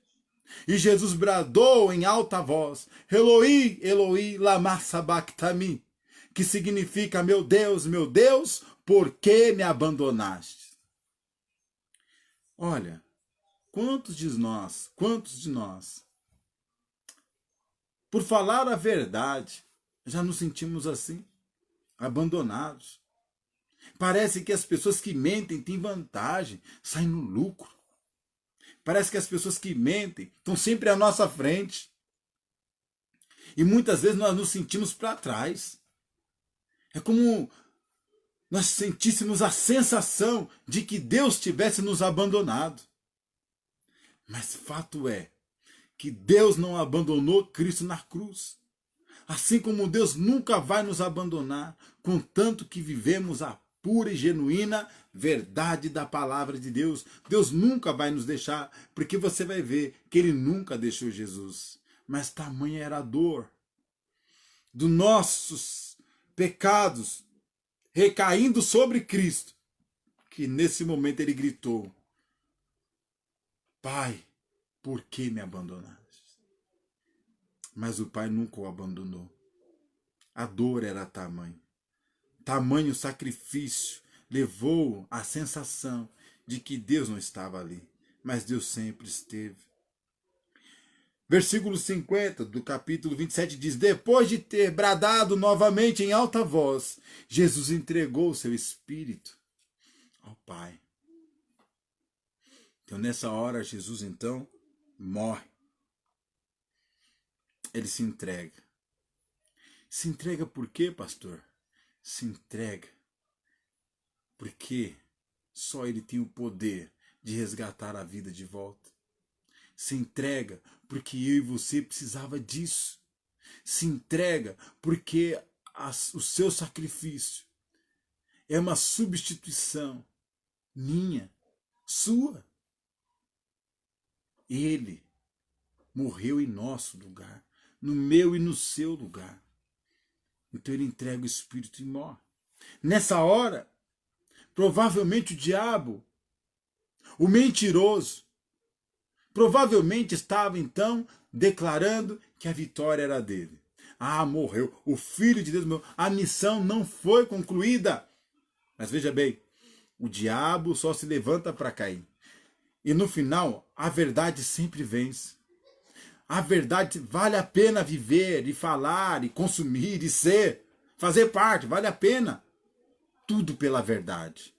E Jesus bradou em alta voz, Eloi, Eloi, lama sabachthani, que significa, meu Deus, por que me abandonaste? Olha, quantos de nós, por falar a verdade, já nos sentimos assim, abandonados. Parece que as pessoas que mentem têm vantagem, saem no lucro. Parece que as pessoas que mentem estão sempre à nossa frente. E muitas vezes nós nos sentimos para trás. É como nós sentíssemos a sensação de que Deus tivesse nos abandonado. Mas fato é que Deus não abandonou Cristo na cruz. Assim como Deus nunca vai nos abandonar, contanto que vivemos a pura e genuína verdade da palavra de Deus. Deus nunca vai nos deixar, porque você vai ver que ele nunca deixou Jesus. Mas tamanha era a dor dos nossos pecados recaindo sobre Cristo, que nesse momento ele gritou, Pai, por que me abandonaste? Mas o Pai nunca o abandonou. A dor era tamanho sacrifício levou à sensação de que Deus não estava ali, mas Deus sempre esteve. Versículo 50 do capítulo 27 diz, depois de ter bradado novamente em alta voz, Jesus entregou o seu espírito ao Pai. Então nessa hora Jesus então morre. Ele se entrega. Se entrega por quê, pastor? Se entrega porque só ele tem o poder de resgatar a vida de volta. Se entrega porque eu e você precisava disso. Se entrega porque o seu sacrifício é uma substituição minha, sua. Ele morreu em nosso lugar, no meu e no seu lugar. Então ele entrega o espírito e morre. Nessa hora, provavelmente o diabo, o mentiroso, provavelmente estava então declarando que a vitória era dele. Ah, morreu, o Filho de Deus morreu, a missão não foi concluída. Mas veja bem, o diabo só se levanta para cair. E no final, a verdade sempre vence. A verdade vale a pena viver, e falar, e consumir, e ser, fazer parte, vale a pena. Tudo pela verdade.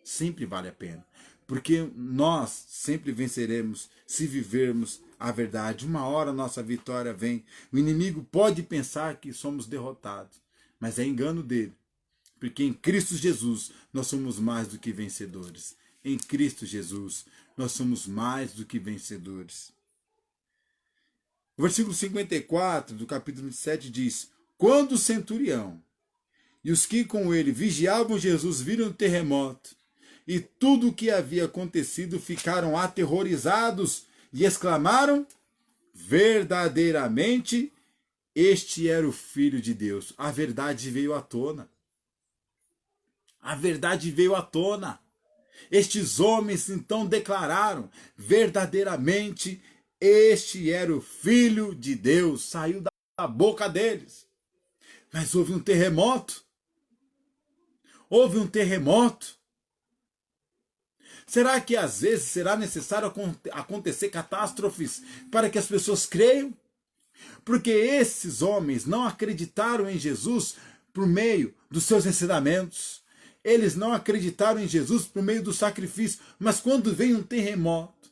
Sempre vale a pena. Porque nós sempre venceremos se vivermos a verdade. Uma hora a nossa vitória vem. O inimigo pode pensar que somos derrotados, mas é engano dele. Porque em Cristo Jesus nós somos mais do que vencedores. Em Cristo Jesus nós somos mais do que vencedores. O versículo 54 do capítulo 27 diz: quando o centurião e os que com ele vigiavam Jesus viram o terremoto e tudo o que havia acontecido, ficaram aterrorizados e exclamaram: verdadeiramente este era o Filho de Deus. A verdade veio à tona. A verdade veio à tona. Estes homens então declararam: verdadeiramente este era o Filho de Deus. Saiu da boca deles. Mas houve um terremoto. Houve um terremoto. Será que às vezes será necessário acontecer catástrofes para que as pessoas creiam? Porque esses homens não acreditaram em Jesus por meio dos seus ensinamentos. Eles não acreditaram em Jesus por meio do sacrifício. Mas quando veio um terremoto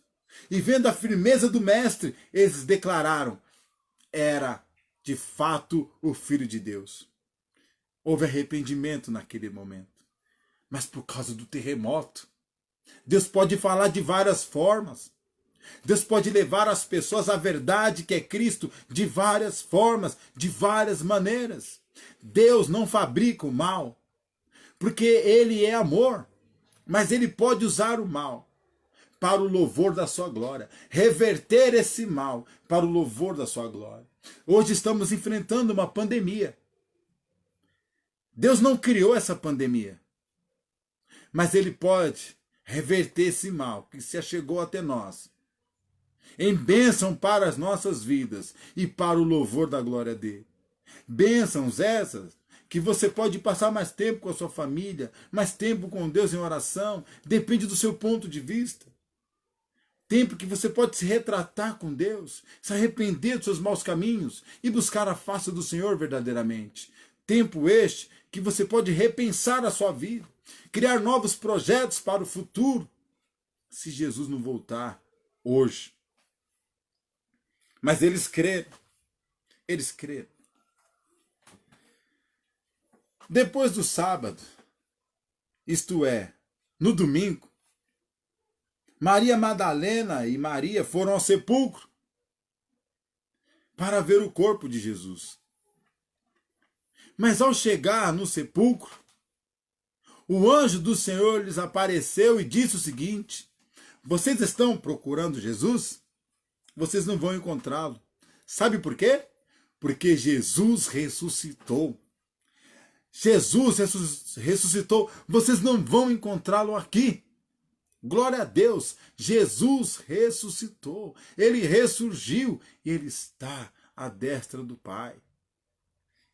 e vendo a firmeza do mestre, eles declararam: era de fato o Filho de Deus. Houve arrependimento naquele momento. Mas por causa do terremoto, Deus pode falar de várias formas. Deus pode levar as pessoas à verdade que é Cristo de várias formas, de várias maneiras. Deus não fabrica o mal, porque Ele é amor. Mas Ele pode usar o mal para o louvor da sua glória. Reverter esse mal para o louvor da sua glória. Hoje estamos enfrentando uma pandemia. Deus não criou essa pandemia. Mas Ele pode reverter esse mal que se achegou até nós em bênção para as nossas vidas e para o louvor da glória dele. Bênçãos essas que você pode passar mais tempo com a sua família, mais tempo com Deus em oração, depende do seu ponto de vista. Tempo que você pode se retratar com Deus, se arrepender dos seus maus caminhos e buscar a face do Senhor verdadeiramente. Tempo este que você pode repensar a sua vida, criar novos projetos para o futuro, se Jesus não voltar hoje. Mas eles creram. Eles creram. Depois do sábado, isto é, no domingo, Maria Madalena e Maria foram ao sepulcro para ver o corpo de Jesus. Mas ao chegar no sepulcro, o anjo do Senhor lhes apareceu e disse o seguinte: vocês estão procurando Jesus? Vocês não vão encontrá-lo. Sabe por quê? Porque Jesus ressuscitou. Jesus ressuscitou. Vocês não vão encontrá-lo aqui. Glória a Deus. Jesus ressuscitou. Ele ressurgiu. E ele está à destra do Pai.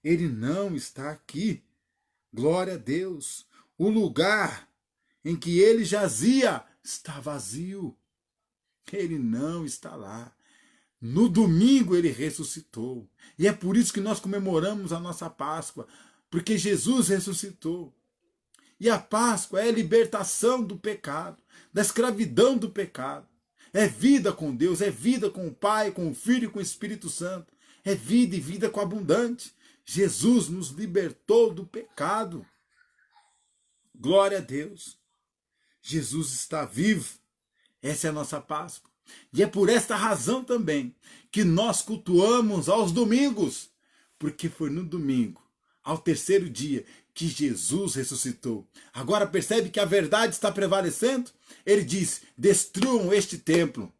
Ele não está aqui. Glória a Deus. O lugar em que ele jazia está vazio. Ele não está lá. No domingo ele ressuscitou. E é por isso que nós comemoramos a nossa Páscoa. Porque Jesus ressuscitou. E a Páscoa é a libertação do pecado, da escravidão do pecado. É vida com Deus, é vida com o Pai, com o Filho e com o Espírito Santo. É vida e vida com abundante. Jesus nos libertou do pecado. Glória a Deus. Jesus está vivo. Essa é a nossa Páscoa. E é por esta razão também que nós cultuamos aos domingos. Porque foi no domingo, ao terceiro dia, que Jesus ressuscitou. Agora percebe que a verdade está prevalecendo? Ele diz: destruam este templo,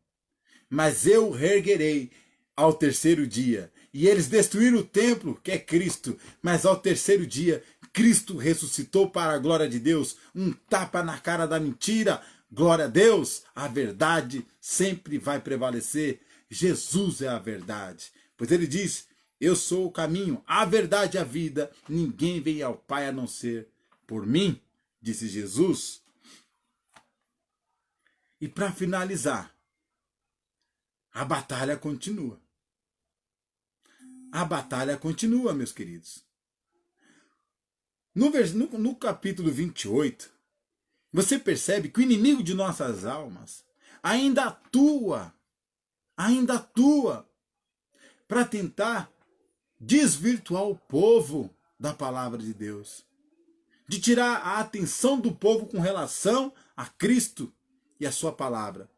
mas eu reerguerei ao terceiro dia. E eles destruíram o templo, que é Cristo. Mas ao terceiro dia, Cristo ressuscitou para a glória de Deus. Um tapa na cara da mentira. Glória a Deus. A verdade sempre vai prevalecer. Jesus é a verdade. Pois ele diz: eu sou o caminho, a verdade e a vida. Ninguém vem ao Pai a não ser por mim, disse Jesus. E para finalizar, a batalha continua. A batalha continua, meus queridos. No capítulo 28, você percebe que o inimigo de nossas almas ainda atua para tentar desvirtuar o povo da palavra de Deus, de tirar a atenção do povo com relação a Cristo e a sua palavra.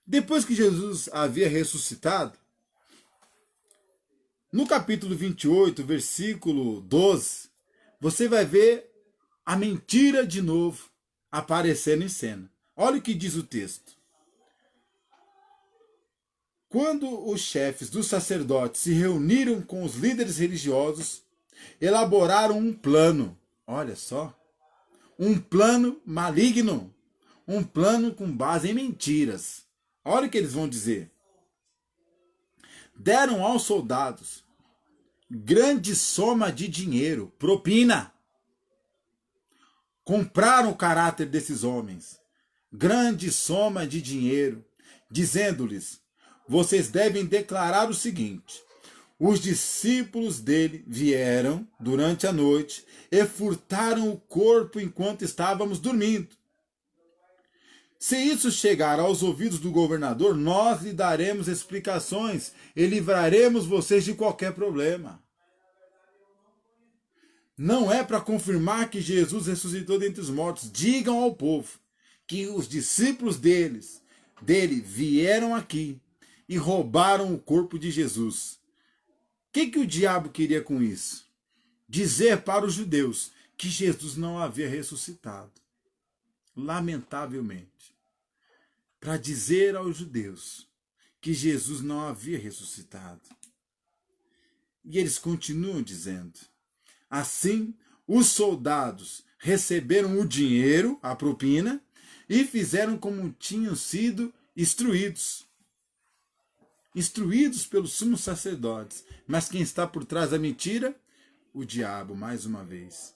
Depois que Jesus havia ressuscitado, no capítulo 28, versículo 12, você vai ver a mentira de novo aparecendo em cena. Olha o que diz o texto. Quando os chefes dos sacerdotes se reuniram com os líderes religiosos, elaboraram um plano. Olha só. Um plano maligno. Um plano com base em mentiras. Olha o que eles vão dizer. Deram aos soldados grande soma de dinheiro, propina. Compraram o caráter desses homens. Grande soma de dinheiro, dizendo-lhes: vocês devem declarar o seguinte: os discípulos dele vieram durante a noite e furtaram o corpo enquanto estávamos dormindo. Se isso chegar aos ouvidos do governador, nós lhe daremos explicações e livraremos vocês de qualquer problema. Não é para confirmar que Jesus ressuscitou dentre os mortos. Digam ao povo que os discípulos dele vieram aqui e roubaram o corpo de Jesus. O que o diabo queria com isso? Dizer para os judeus que Jesus não havia ressuscitado. Lamentavelmente. Para dizer aos judeus que Jesus não havia ressuscitado. E eles continuam dizendo. Assim, os soldados receberam o dinheiro, a propina, e fizeram como tinham sido instruídos. Instruídos pelos sumos sacerdotes. Mas quem está por trás da mentira? O diabo, mais uma vez.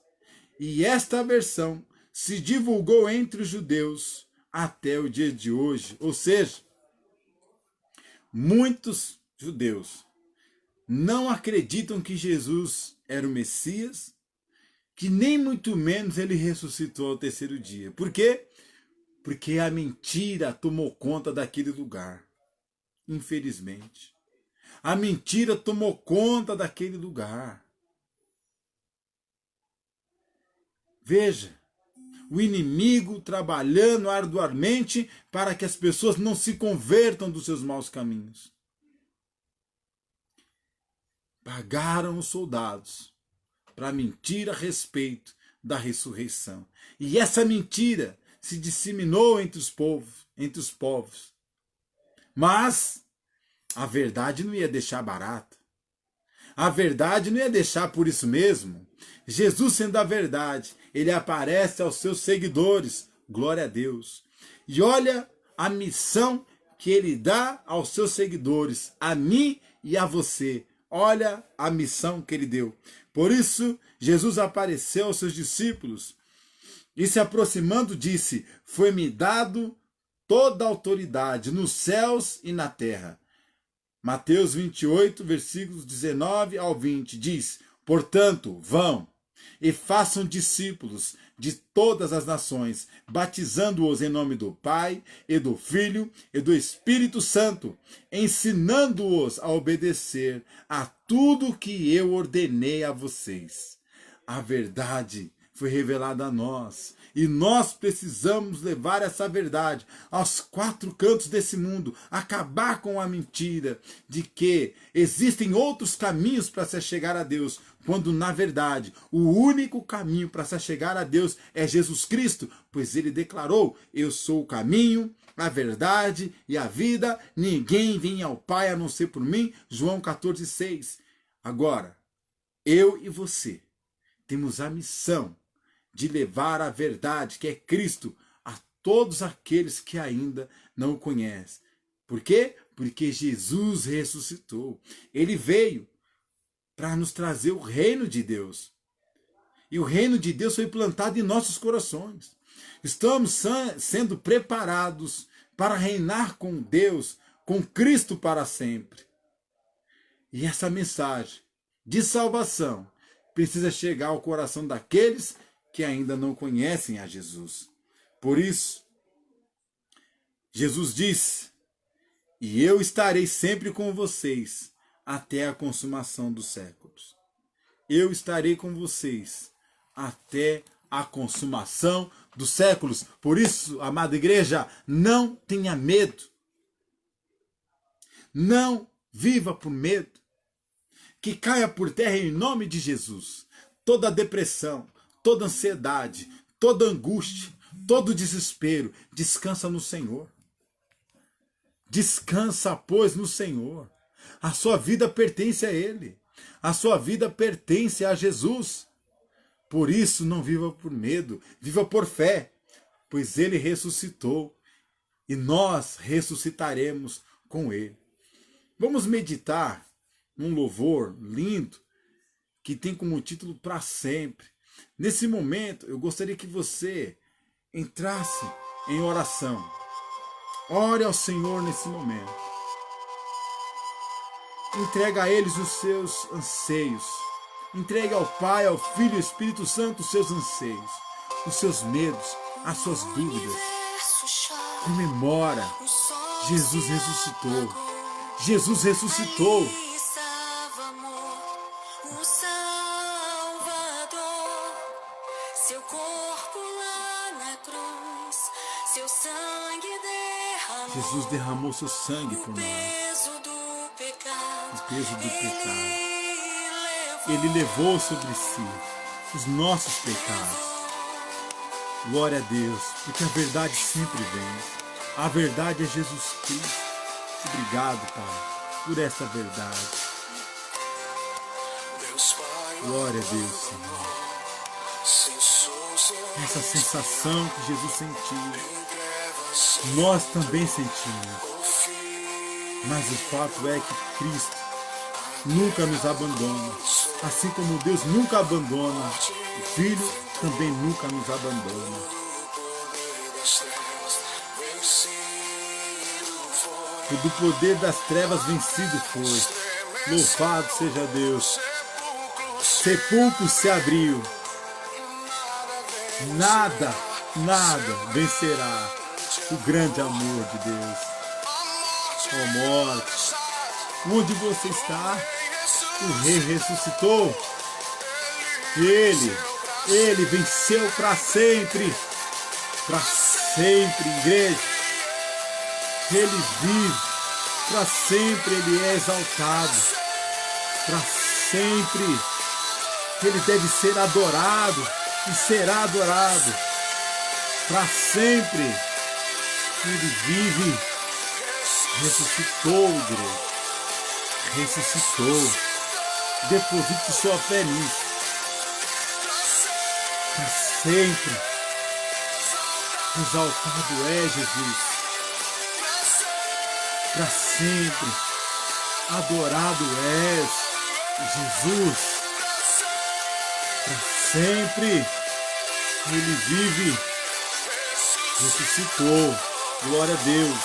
E esta versão se divulgou entre os judeus até o dia de hoje. Ou seja, muitos judeus não acreditam que Jesus era o Messias, que nem muito menos ele ressuscitou ao terceiro dia. Por quê? Porque a mentira tomou conta daquele lugar. Infelizmente. A mentira tomou conta daquele lugar. Veja, o inimigo trabalhando arduamente para que as pessoas não se convertam dos seus maus caminhos. Pagaram os soldados para mentir a respeito da ressurreição. E essa mentira se disseminou entre os povos. Mas a verdade não ia deixar barata. A verdade não ia deixar por isso mesmo. Jesus, sendo a verdade, ele aparece aos seus seguidores. Glória a Deus. E olha a missão que ele dá aos seus seguidores, a mim e a você. Olha a missão que ele deu. Por isso, Jesus apareceu aos seus discípulos e, se aproximando, disse: foi-me dado toda a autoridade nos céus e na terra. Mateus 28, versículos 19 ao 20, diz: portanto, vão e façam discípulos de todas as nações, batizando-os em nome do Pai, e do Filho, e do Espírito Santo, ensinando-os a obedecer a tudo que eu ordenei a vocês. A verdade foi revelada a nós, e nós precisamos levar essa verdade aos quatro cantos desse mundo, acabar com a mentira de que existem outros caminhos para se chegar a Deus, quando na verdade o único caminho para se chegar a Deus é Jesus Cristo, pois ele declarou: eu sou o caminho, a verdade e a vida. Ninguém vem ao Pai a não ser por mim. João 14,6. Agora, eu e você temos a missão de levar a verdade, que é Cristo, a todos aqueles que ainda não o conhecem. Por quê? Porque Jesus ressuscitou. Ele veio para nos trazer o reino de Deus. E o reino de Deus foi plantado em nossos corações. Estamos sendo preparados para reinar com Deus, com Cristo para sempre. E essa mensagem de salvação precisa chegar ao coração daqueles que ainda não conhecem a Jesus. Por isso, Jesus disse: e eu estarei sempre com vocês até a consumação dos séculos. Eu estarei com vocês até a consumação dos séculos. Por isso, amada igreja, não tenha medo. Não viva por medo. Que caia por terra em nome de Jesus toda depressão, toda ansiedade, toda angústia, todo desespero. Descansa no Senhor. Descansa, pois, no Senhor. A sua vida pertence a Ele. A sua vida pertence a Jesus. Por isso, não viva por medo, viva por fé, pois Ele ressuscitou e nós ressuscitaremos com Ele. Vamos meditar num louvor lindo que tem como título Para Sempre. Nesse momento, eu gostaria que você entrasse em oração. Ore ao Senhor nesse momento. Entrega a eles os seus anseios. Entregue ao Pai, ao Filho e ao Espírito Santo os seus anseios, os seus medos, as suas dúvidas. Comemora. Jesus ressuscitou. Jesus ressuscitou. Seu corpo lá na cruz, seu sangue derramou. Jesus derramou seu sangue por nós. O peso do pecado. Ele levou sobre si os nossos pecados. Glória a Deus, porque a verdade sempre vence. A verdade é Jesus Cristo. Obrigado, Pai, por essa verdade. Glória a Deus, Senhor. Essa sensação que Jesus sentiu, nós também sentimos. Mas o fato é que Cristo nunca nos abandona. Assim como Deus nunca abandona, o Filho também nunca nos abandona. Do poder das trevas vencido foi. Louvado seja Deus. Sepulcro se abriu. Nada vencerá o grande amor de Deus. Ó morte, onde você está? O Rei ressuscitou. Ele venceu para sempre. Para sempre, igreja. Ele vive. Para sempre Ele é exaltado. Para sempre Ele deve ser adorado e será adorado. Para sempre Ele vive. Ressuscitou, igreja. Ressuscitou. Deposite sua fé nisso. Para sempre. Exaltado é Jesus. Para sempre. Adorado és Jesus. Para sempre. Ele vive. Ressuscitou. Glória a Deus.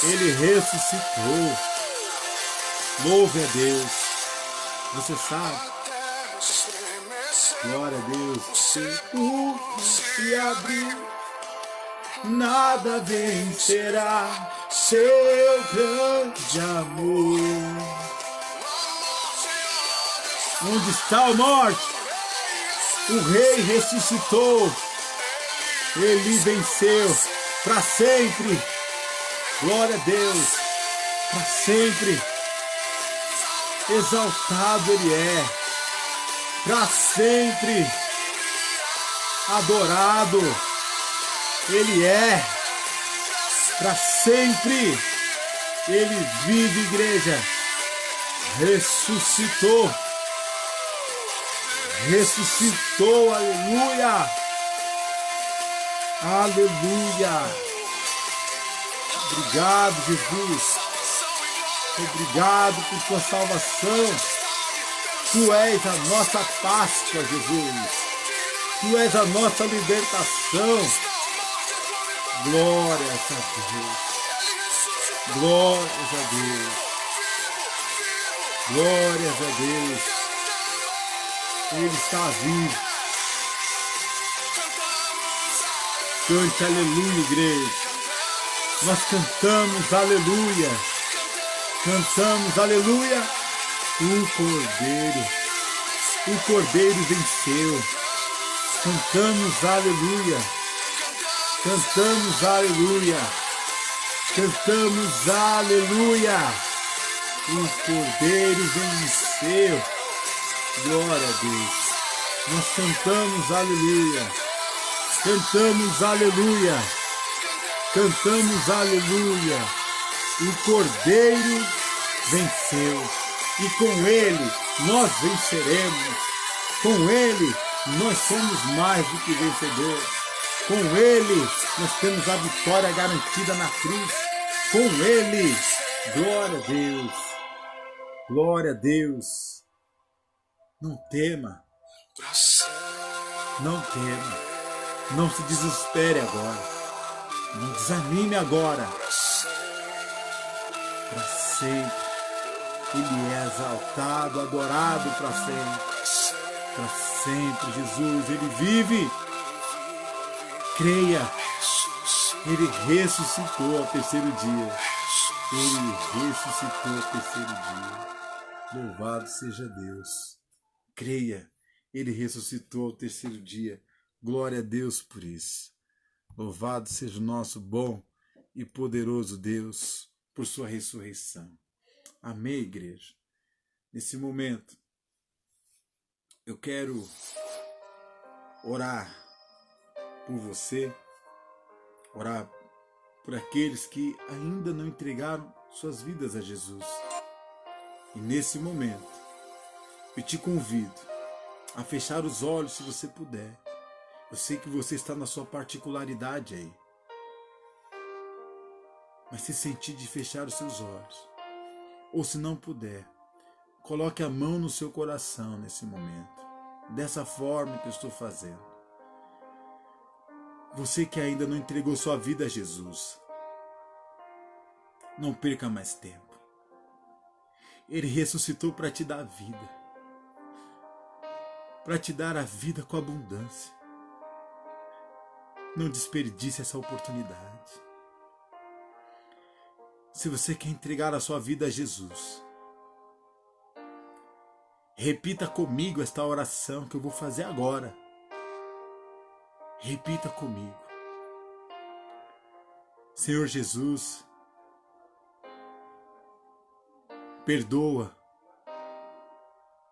Ele ressuscitou. Louve a Deus. Você sabe? Glória a Deus. Sepulcro se abriu. Nada vencerá seu grande amor. Onde está a morte? O Rei ressuscitou. Ele venceu para sempre. Glória a Deus. Para sempre. Exaltado Ele é. Para sempre. Adorado Ele é. para sempre. Ele vive, igreja. Ressuscitou. Ressuscitou, aleluia. Aleluia. Obrigado, Jesus. Obrigado por tua salvação. Tu és a nossa Páscoa, Jesus. Tu és a nossa libertação. Glórias a Deus. Glórias a Deus. Glórias a Deus. Ele está vivo. Cante aleluia, igreja. Nós cantamos aleluia. Cantamos aleluia. O Cordeiro venceu. Cantamos aleluia. Cantamos aleluia. Cantamos aleluia. O Cordeiro venceu. Glória a Deus. Nós cantamos aleluia. Cantamos aleluia. Cantamos aleluia. O Cordeiro venceu. E com ele nós venceremos. Com ele nós somos mais do que vencedores. Com ele nós temos a vitória garantida na cruz. Com ele, glória a Deus. Glória a Deus. Não tema. Não tema. Não se desespere agora. Não desanime agora. Para sempre. Ele é exaltado, adorado para sempre. Para sempre, Jesus. Ele vive. Creia. Ele ressuscitou ao terceiro dia. Ele ressuscitou ao terceiro dia. Louvado seja Deus. Creia. Ele ressuscitou ao terceiro dia. Glória a Deus por isso. Louvado seja o nosso bom e poderoso Deus por sua ressurreição. Amém, igreja? Nesse momento, eu quero orar por você, orar por aqueles que ainda não entregaram suas vidas a Jesus. E nesse momento, eu te convido a fechar os olhos se você puder. Eu sei que você está na sua particularidade aí. Mas se sentir de fechar os seus olhos, ou se não puder, coloque a mão no seu coração nesse momento. Dessa forma que eu estou fazendo. Você que ainda não entregou sua vida a Jesus, não perca mais tempo. Ele ressuscitou para te dar vida. Para te dar a vida com abundância. Não desperdice essa oportunidade. Se você quer entregar a sua vida a Jesus, repita comigo esta oração que eu vou fazer agora. Repita comigo. Senhor Jesus, perdoa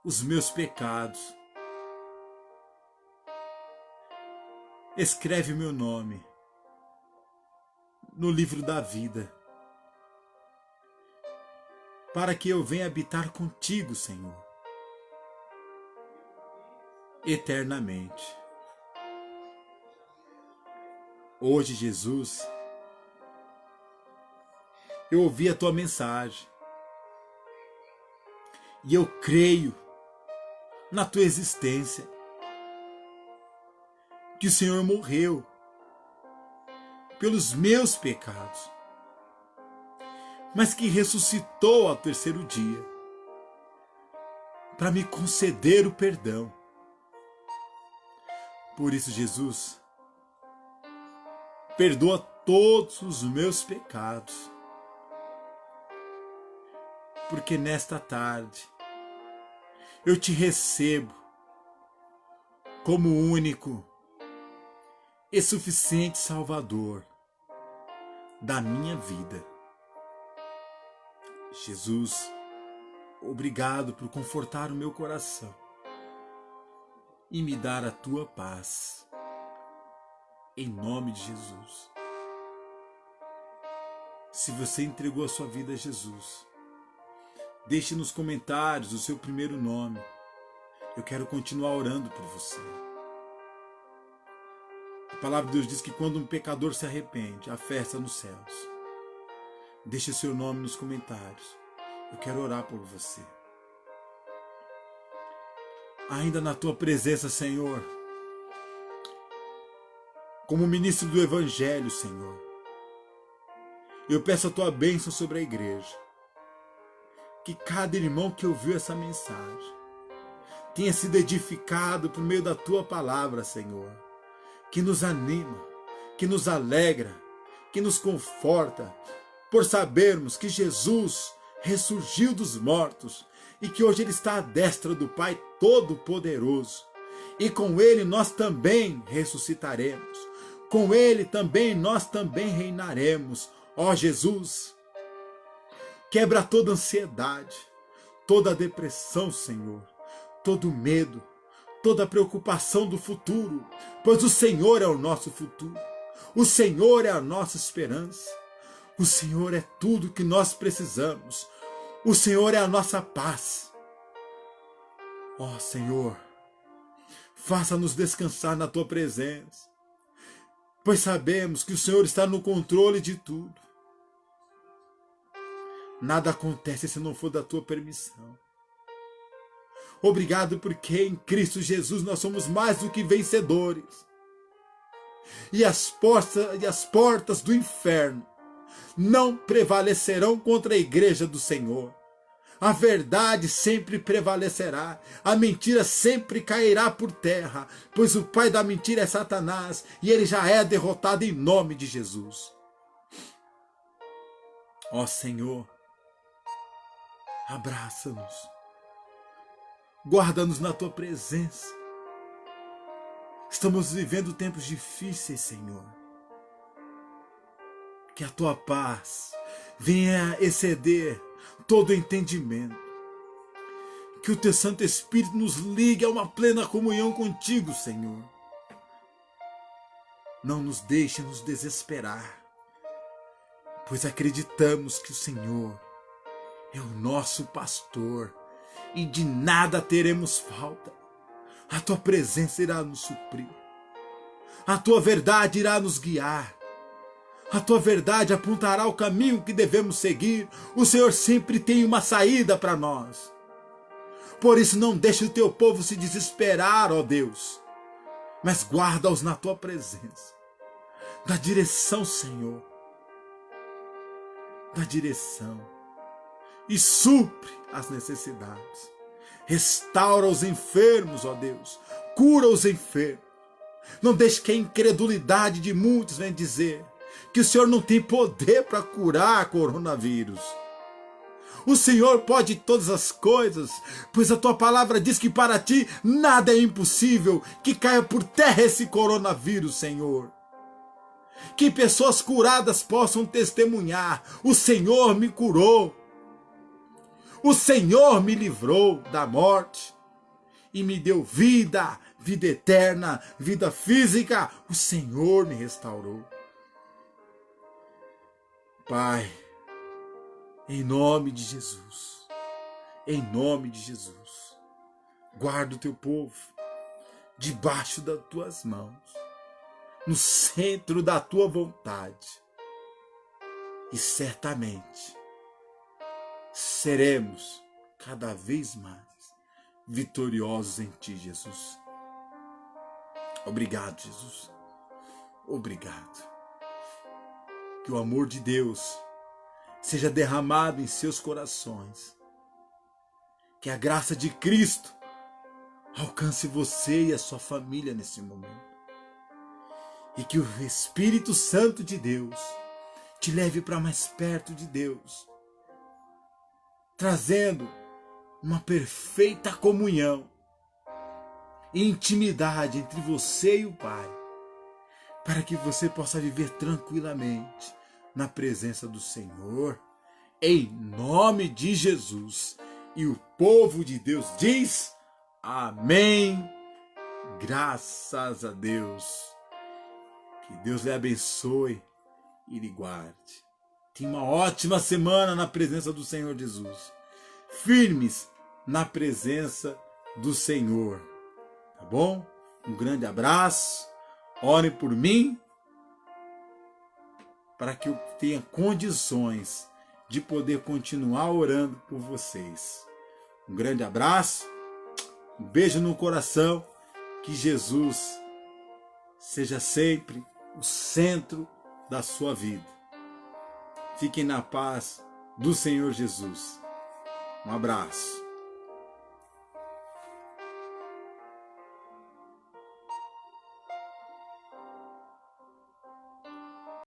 os meus pecados. Escreve meu nome no livro da vida, para que eu venha habitar contigo, Senhor, eternamente. Hoje, Jesus, eu ouvi a tua mensagem e eu creio na tua existência, que o Senhor morreu pelos meus pecados, mas que ressuscitou ao terceiro dia para me conceder o perdão. Por isso, Jesus, perdoa todos os meus pecados, porque nesta tarde eu te recebo como único e suficiente Salvador da minha vida. Jesus, obrigado por confortar o meu coração e me dar a tua paz. Em nome de Jesus. se você entregou a sua vida a Jesus. Deixe nos comentários o seu primeiro nome. Eu quero continuar orando por você. A palavra de Deus diz que quando um pecador se arrepende, há festa nos céus. Deixe o seu nome nos comentários. Eu quero orar por você. Ainda na tua presença, Senhor, como ministro do Evangelho, Senhor, eu peço a tua bênção sobre a igreja. Que cada irmão que ouviu essa mensagem tenha sido edificado por meio da tua palavra, Senhor, que nos anima, que nos alegra, que nos conforta, por sabermos que Jesus ressurgiu dos mortos e que hoje Ele está à destra do Pai Todo-Poderoso. E com Ele nós também ressuscitaremos. Com Ele também nós também reinaremos. Ó Jesus, quebra toda ansiedade, toda depressão, Senhor, todo medo, toda preocupação do futuro, pois o Senhor é o nosso futuro. O Senhor é a nossa esperança. O Senhor é tudo que nós precisamos. O Senhor é a nossa paz. Ó Senhor, faça-nos descansar na tua presença, pois sabemos que o Senhor está no controle de tudo. Nada acontece se não for da tua permissão. Obrigado porque em Cristo Jesus nós somos mais do que vencedores. E as portas do inferno não prevalecerão contra a igreja do Senhor. A verdade sempre prevalecerá, a mentira sempre cairá por terra, pois o pai da mentira é Satanás e ele já é derrotado em nome de Jesus. Ó Senhor, abraça-nos, guarda-nos na tua presença. Estamos vivendo tempos difíceis, Senhor. Que a tua paz venha exceder todo entendimento. Que o teu Santo Espírito nos ligue a uma plena comunhão contigo, Senhor. Não nos deixe nos desesperar, pois acreditamos que o Senhor é o nosso pastor e de nada teremos falta. A tua presença irá nos suprir. A tua verdade irá nos guiar. A tua verdade apontará o caminho que devemos seguir. O Senhor sempre tem uma saída para nós. Por isso não deixe o teu povo se desesperar, ó Deus, mas guarda-os na tua presença. Dá direção, Senhor. Dá direção. E supre as necessidades. Restaura os enfermos, ó Deus. Cura os enfermos. Não deixe que a incredulidade de muitos venha dizer que o Senhor não tem poder para curar coronavírus. O Senhor pode todas as coisas, pois a tua palavra diz que para ti nada é impossível. Que caia por terra esse coronavírus, Senhor. Que pessoas curadas possam testemunhar: o Senhor me curou. O Senhor me livrou da morte e me deu vida, vida eterna, vida física. O Senhor me restaurou. Pai, em nome de Jesus, guarda o teu povo debaixo das tuas mãos, no centro da tua vontade, e certamente seremos cada vez mais vitoriosos em ti, Jesus. Obrigado, Jesus. Obrigado. Que o amor de Deus seja derramado em seus corações. Que a graça de Cristo alcance você e a sua família nesse momento. E que o Espírito Santo de Deus te leve para mais perto de Deus, trazendo uma perfeita comunhão e intimidade entre você e o Pai, para que você possa viver tranquilamente na presença do Senhor, em nome de Jesus. E o povo de Deus diz: amém. Graças a Deus. Que Deus lhe abençoe e lhe guarde. Tenha uma ótima semana na presença do Senhor Jesus. Firmes na presença do Senhor. Tá bom? Um grande abraço. Orem por mim para que eu tenha condições de poder continuar orando por vocês. Um grande abraço. Um beijo no coração. Que Jesus seja sempre o centro da sua vida. Fiquem na paz do Senhor Jesus. Um abraço.